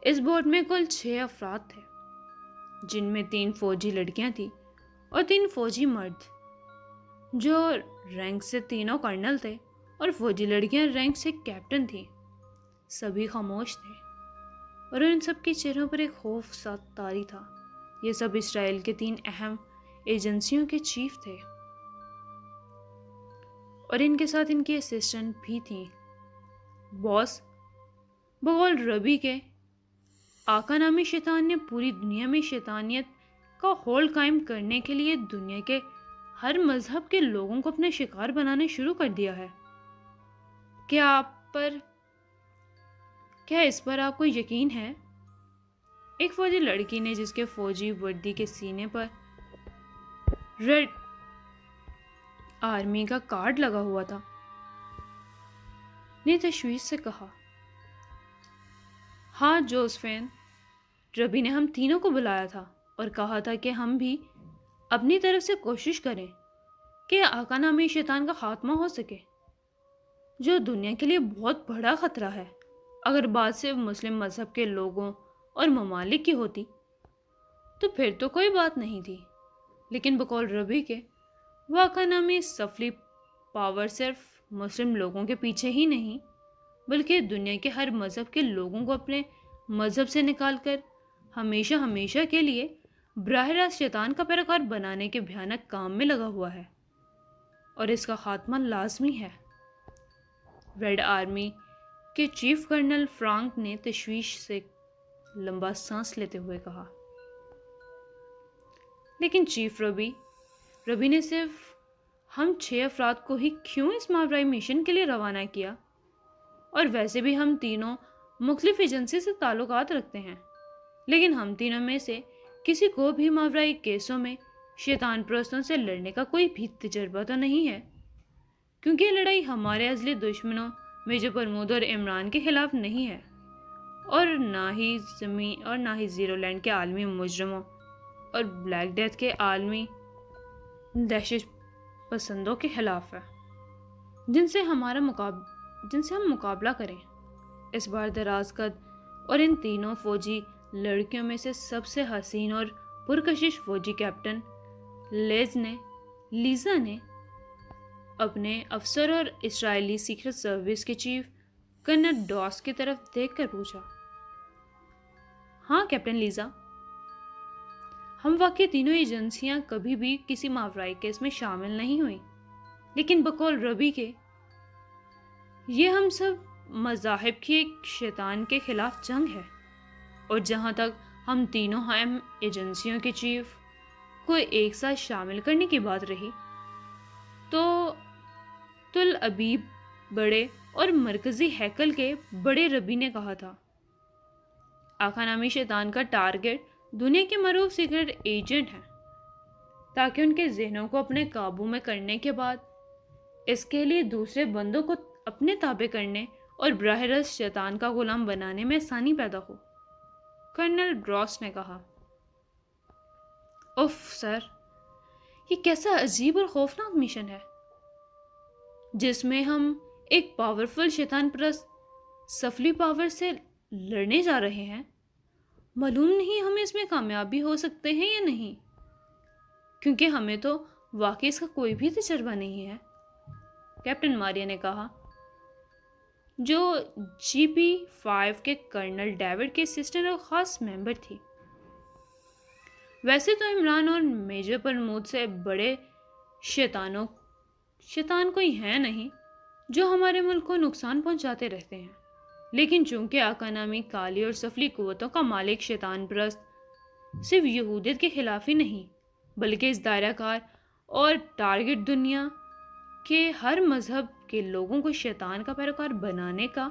اس بوٹ میں کل 6 افراد تھے، جن میں 3 فوجی لڑکیاں تھیں اور 3 فوجی مرد، جو رینک سے تینوں کرنل تھے اور فوجی لڑکیاں رینک سے کیپٹن تھیں۔ سبھی خاموش تھے اور ان سب کے چہروں پر ایک خوف سا طاری تھا۔ یہ سب اسرائیل کے 3 اہم ایجنسیوں کے چیف تھے، اور ان کے ساتھ ان کی اسسٹنٹ بھی تھیں۔ باس، بقول ربی کے آقا نامی شیطان نے پوری دنیا میں شیطانیت کا ہولڈ قائم کرنے کے لیے دنیا کے ہر مذہب کے لوگوں کو اپنے شکار بنانا شروع کر دیا ہے۔ کیا اس پر آپ کو یقین ہے؟ ایک فوجی لڑکی نے، جس کے فوجی وردی کے سینے پر ریڈ آرمی کا کارڈ لگا ہوا تھا، نے تشویش سے کہا۔ ہاں جوزفین، ربی نے ہم تینوں کو بلایا تھا اور کہا تھا کہ ہم بھی اپنی طرف سے کوشش کریں کہ آقا نامی شیطان کا خاتمہ ہو سکے، جو دنیا کے لیے بہت بڑا خطرہ ہے۔ اگر بات صرف مسلم مذہب کے لوگوں اور ممالک کی ہوتی تو پھر تو کوئی بات نہیں تھی، لیکن بقول ربی کے وہ آقا نامی سفلی پاور صرف مسلم لوگوں کے پیچھے ہی نہیں، بلکہ دنیا کے ہر مذہب کے لوگوں کو اپنے مذہب سے نکال کر ہمیشہ ہمیشہ کے لیے براہ راست شیطان کا پیروکار بنانے کے بھیانک کام میں لگا ہوا ہے، اور اس کا خاتمہ لازمی ہے۔ ریڈ آرمی کے چیف کرنل فرانک نے تشویش سے لمبا سانس لیتے ہوئے کہا۔ لیکن چیف ربی نے صرف ہم 6 افراد کو ہی کیوں اس ماورائی مشن کے لیے روانہ کیا؟ اور ویسے بھی ہم تینوں مختلف ایجنسی سے تعلقات رکھتے ہیں، لیکن ہم تینوں میں سے کسی کو بھی ماورائی کیسوں میں شیطان پرستوں سے لڑنے کا کوئی بھی تجربہ تو نہیں ہے، کیونکہ یہ لڑائی ہمارے ازلی دشمنوں میجر پرمود اور عمران کے خلاف نہیں ہے، اور نہ ہی زیرو لینڈ کے عالمی مجرموں اور بلیک ڈیتھ کے عالمی دہشت پسندوں کے خلاف ہے، جن سے ہم مقابلہ کریں۔ اس بار دراز قد اور ان تینوں فوجی لڑکیوں میں سے سب سے حسین اور پرکشش فوجی کیپٹن لیزا نے اپنے افسر اور اسرائیلی سیکرٹ سروس کے چیف کرنل ڈاس کی طرف دیکھ کر پوچھا۔ ہاں کیپٹن لیزا، ہم واقعی تینوں ایجنسیاں کبھی بھی کسی ماورائی کیس میں شامل نہیں ہوئیں، لیکن بقول ربی کے یہ ہم سب مذاہب کی ایک شیطان کے خلاف جنگ ہے، اور جہاں تک ہم تینوں اہم ایجنسیوں کے چیف کو ایک ساتھ شامل کرنے کی بات رہی تو تل ابیب بڑے اور مرکزی ہیکل کے بڑے ربی نے کہا تھا، آقا نامی شیطان کا ٹارگٹ دنیا کے معروف سیکرٹ ایجنٹ ہیں، تاکہ ان کے ذہنوں کو اپنے قابو میں کرنے کے بعد اس کے لیے دوسرے بندوں کو اپنے تابع کرنے اور براہ راست شیطان کا غلام بنانے میں آسانی پیدا ہو۔ کرنل ڈراس نے کہا۔ اف سر، یہ کیسا عجیب اور خوفناک مشن ہے، جس میں ہم ایک پاورفل شیطان پرست سفلی پاور سے لڑنے جا رہے ہیں۔ معلوم نہیں ہمیں اس میں کامیابی ہو سکتے ہیں یا نہیں، کیونکہ ہمیں تو واقعی اس کا کوئی بھی تجربہ نہیں ہے، کیپٹن ماریا نے کہا، جو GP5 کے کرنل ڈیوڈ کے اسسٹنٹ اور خاص ممبر تھی۔ ویسے تو عمران اور میجر پرمود سے بڑے شیطان کوئی ہے نہیں جو ہمارے ملک کو نقصان پہنچاتے رہتے ہیں، لیکن چونکہ آقا نامی کالی اور سفلی قوتوں کا مالک شیطان پرست صرف یہودیت کے خلاف ہی نہیں، بلکہ اس دائرہ کار اور ٹارگٹ دنیا کے ہر مذہب کے لوگوں کو شیطان کا پیروکار بنانے کا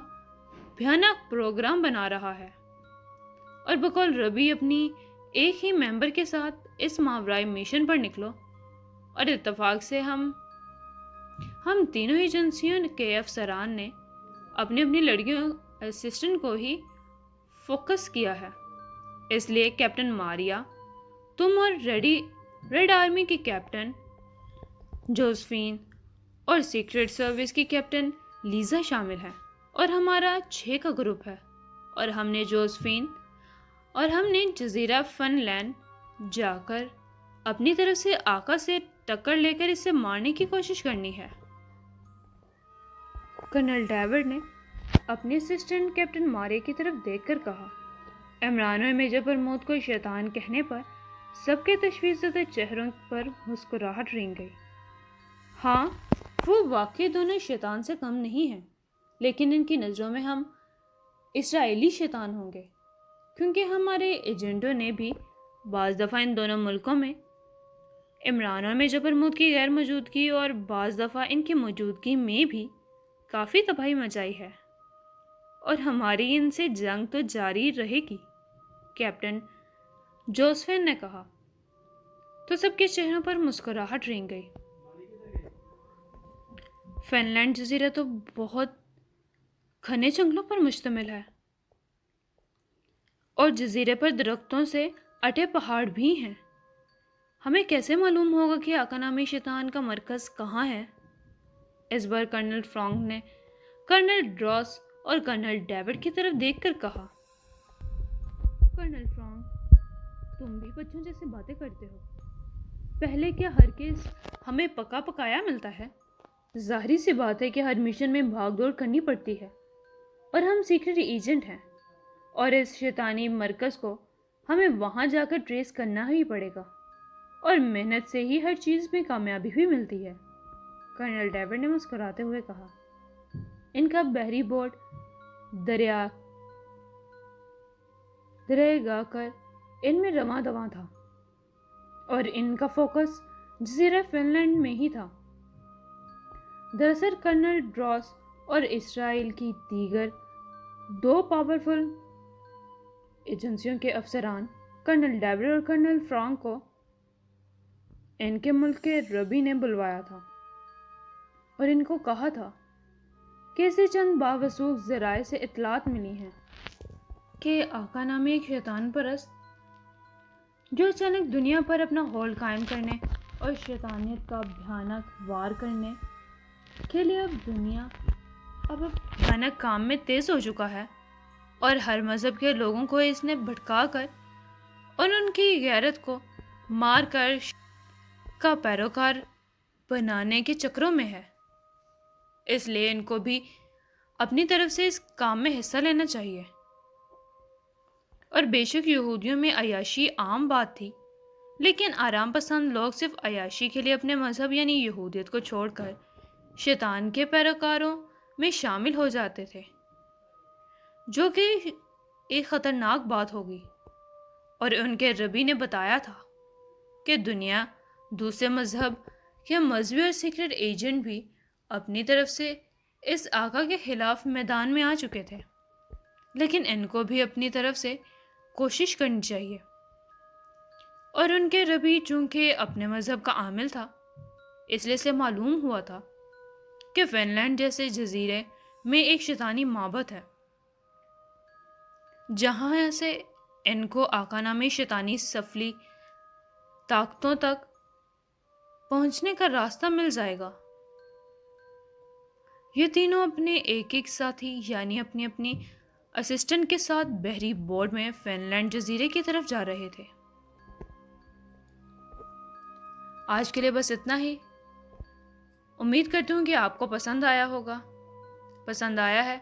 بھیانک پروگرام بنا رہا ہے، اور بقول ربی اپنی ایک ہی ممبر کے ساتھ اس ماورائی مشن پر نکلو، اور اتفاق سے ہم تینوں ایجنسیوں کے افسران نے اپنی لڑکیوں اسسٹنٹ کو ہی فوکس کیا ہے۔ اس لیے کیپٹن ماریا، تم اور ریڈ آرمی کی کیپٹن جوزفین اور سیکرٹ سروس کی کیپٹن لیزا شامل ہے، اور ہمارا 6 کا گروپ ہے، اور ہم نے جزیرہ فن لینڈ جا کر اپنی طرف سے آقا سے ٹکر لے کر اسے مارنے کی کوشش کرنی ہے۔ کرنل ڈیوڈ نے اپنے اسسٹنٹ کیپٹن مارے کی طرف دیکھ کر کہا۔ عمران اور میجر پرمود کو شیطان کہنے پر سب کے تشویش زدہ چہروں پر مسکراہٹ رنگ گئی۔ ہاں وہ واقعی دونوں شیطان سے کم نہیں ہیں، لیکن ان کی نظروں میں ہم اسرائیلی شیطان ہوں گے، کیونکہ ہمارے ایجنٹوں نے بھی بعض دفعہ ان دونوں ملکوں میں عمران اور مرزا پرمود کی غیر موجودگی اور بعض دفعہ ان کی موجودگی میں بھی کافی تباہی مچائی ہے، اور ہماری ان سے جنگ تو جاری رہے گی، کیپٹن جوزفین نے کہا۔ تو سب کے چہروں پر مسکراہٹ رنگ گئی۔ فن لینڈ جزیرہ تو بہت گھنے جنگلوں پر مشتمل ہے، اور جزیرے پر درختوں سے اٹے پہاڑ بھی ہیں۔ ہمیں کیسے معلوم ہوگا کہ آقا نامی شیطان کا مرکز کہاں ہے؟ اس بار کرنل فرانک نے کرنل ڈراس اور کرنل ڈیوڈ کی طرف دیکھ کر کہا۔ کرنل فرانک، تم بھی بچوں جیسے باتیں کرتے ہو۔ پہلے کیا ہرگز ہمیں پکا پکایا ملتا ہے؟ ظاہری سی بات ہے کہ ہر مشن میں بھاگ دوڑ کرنی پڑتی ہے، اور ہم سیکرٹ ایجنٹ ہیں، اور اس شیطانی مرکز کو ہمیں وہاں جا کر ٹریس کرنا ہی پڑے گا، اور محنت سے ہی ہر چیز میں کامیابی بھی ملتی ہے، کرنل ڈیوڈ نے مسکراتے ہوئے کہا۔ ان کا بحری بوٹ دریائے گا کر ان میں رواں دواں تھا، اور ان کا فوکس جزیرہ فن لینڈ میں ہی تھا۔ دراصل کرنل ڈراس اور اسرائیل کی دیگر دو پاورفل ایجنسیوں کے افسران، کرنل ڈیوڈ اور کرنل فرانک کو ان کے ملک کے ربی نے بلوایا تھا، اور ان کو کہا تھا کہ اسے چند باوثوق ذرائع سے اطلاعات ملی ہیں کہ آقا نامی ایک شیطان پرست جو اچانک دنیا پر اپنا ہولڈ قائم کرنے اور شیطانیت کا بھیانک وار کرنے کے لیے اب بھیانک کام میں تیز ہو چکا ہے، اور ہر مذہب کے لوگوں کو اس نے بھٹکا کر اور ان کی غیرت کو مار کر کا پیروکار بنانے کے چکروں میں ہے۔ اس لیے ان کو بھی اپنی طرف سے اس کام میں حصہ لینا چاہیے۔ اور بے شک یہودیوں میں عیاشی عام بات تھی، لیکن آرام پسند لوگ صرف عیاشی کے لیے اپنے مذہب یعنی یہودیت کو چھوڑ کر شیطان کے پیروکاروں میں شامل ہو جاتے تھے، جو کہ ایک خطرناک بات ہوگی۔ اور ان کے ربی نے بتایا تھا کہ دنیا دوسرے مذہب کے مذہبی اور سیکرٹ ایجنٹ بھی اپنی طرف سے اس آقا کے خلاف میدان میں آ چکے تھے، لیکن ان کو بھی اپنی طرف سے کوشش کرنی چاہیے۔ اور ان کے ربی چونکہ اپنے مذہب کا عامل تھا، اس لیے سے معلوم ہوا تھا کہ فن لینڈ جیسے جزیرے میں ایک شیطانی معبد ہے، جہاں سے ان کو آقا نامی شیطانی سفلی طاقتوں تک پہنچنے کا راستہ مل جائے گا۔ یہ تینوں اپنے ایک ایک ساتھی یعنی اپنی اپنی اسسٹنٹ کے ساتھ بحری بوٹ میں فن لینڈ جزیرے کی طرف جا رہے تھے۔ آج کے لیے بس اتنا ہی۔ امید کرتی ہوں کہ آپ کو پسند آیا ہوگا۔ پسند آیا ہے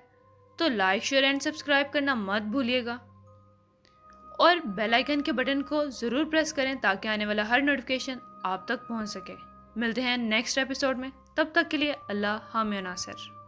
تو لائک، شیئر اینڈ سبسکرائب کرنا مت بھولیے گا، اور بیل آئیکن کے بٹن کو ضرور پریس کریں تاکہ آنے والا ہر نوٹیفیکیشن آپ تک پہنچ سکے۔ ملتے ہیں نیکسٹ ایپیسوڈ میں، تب تک کے لیے اللہ حامی و ناصر۔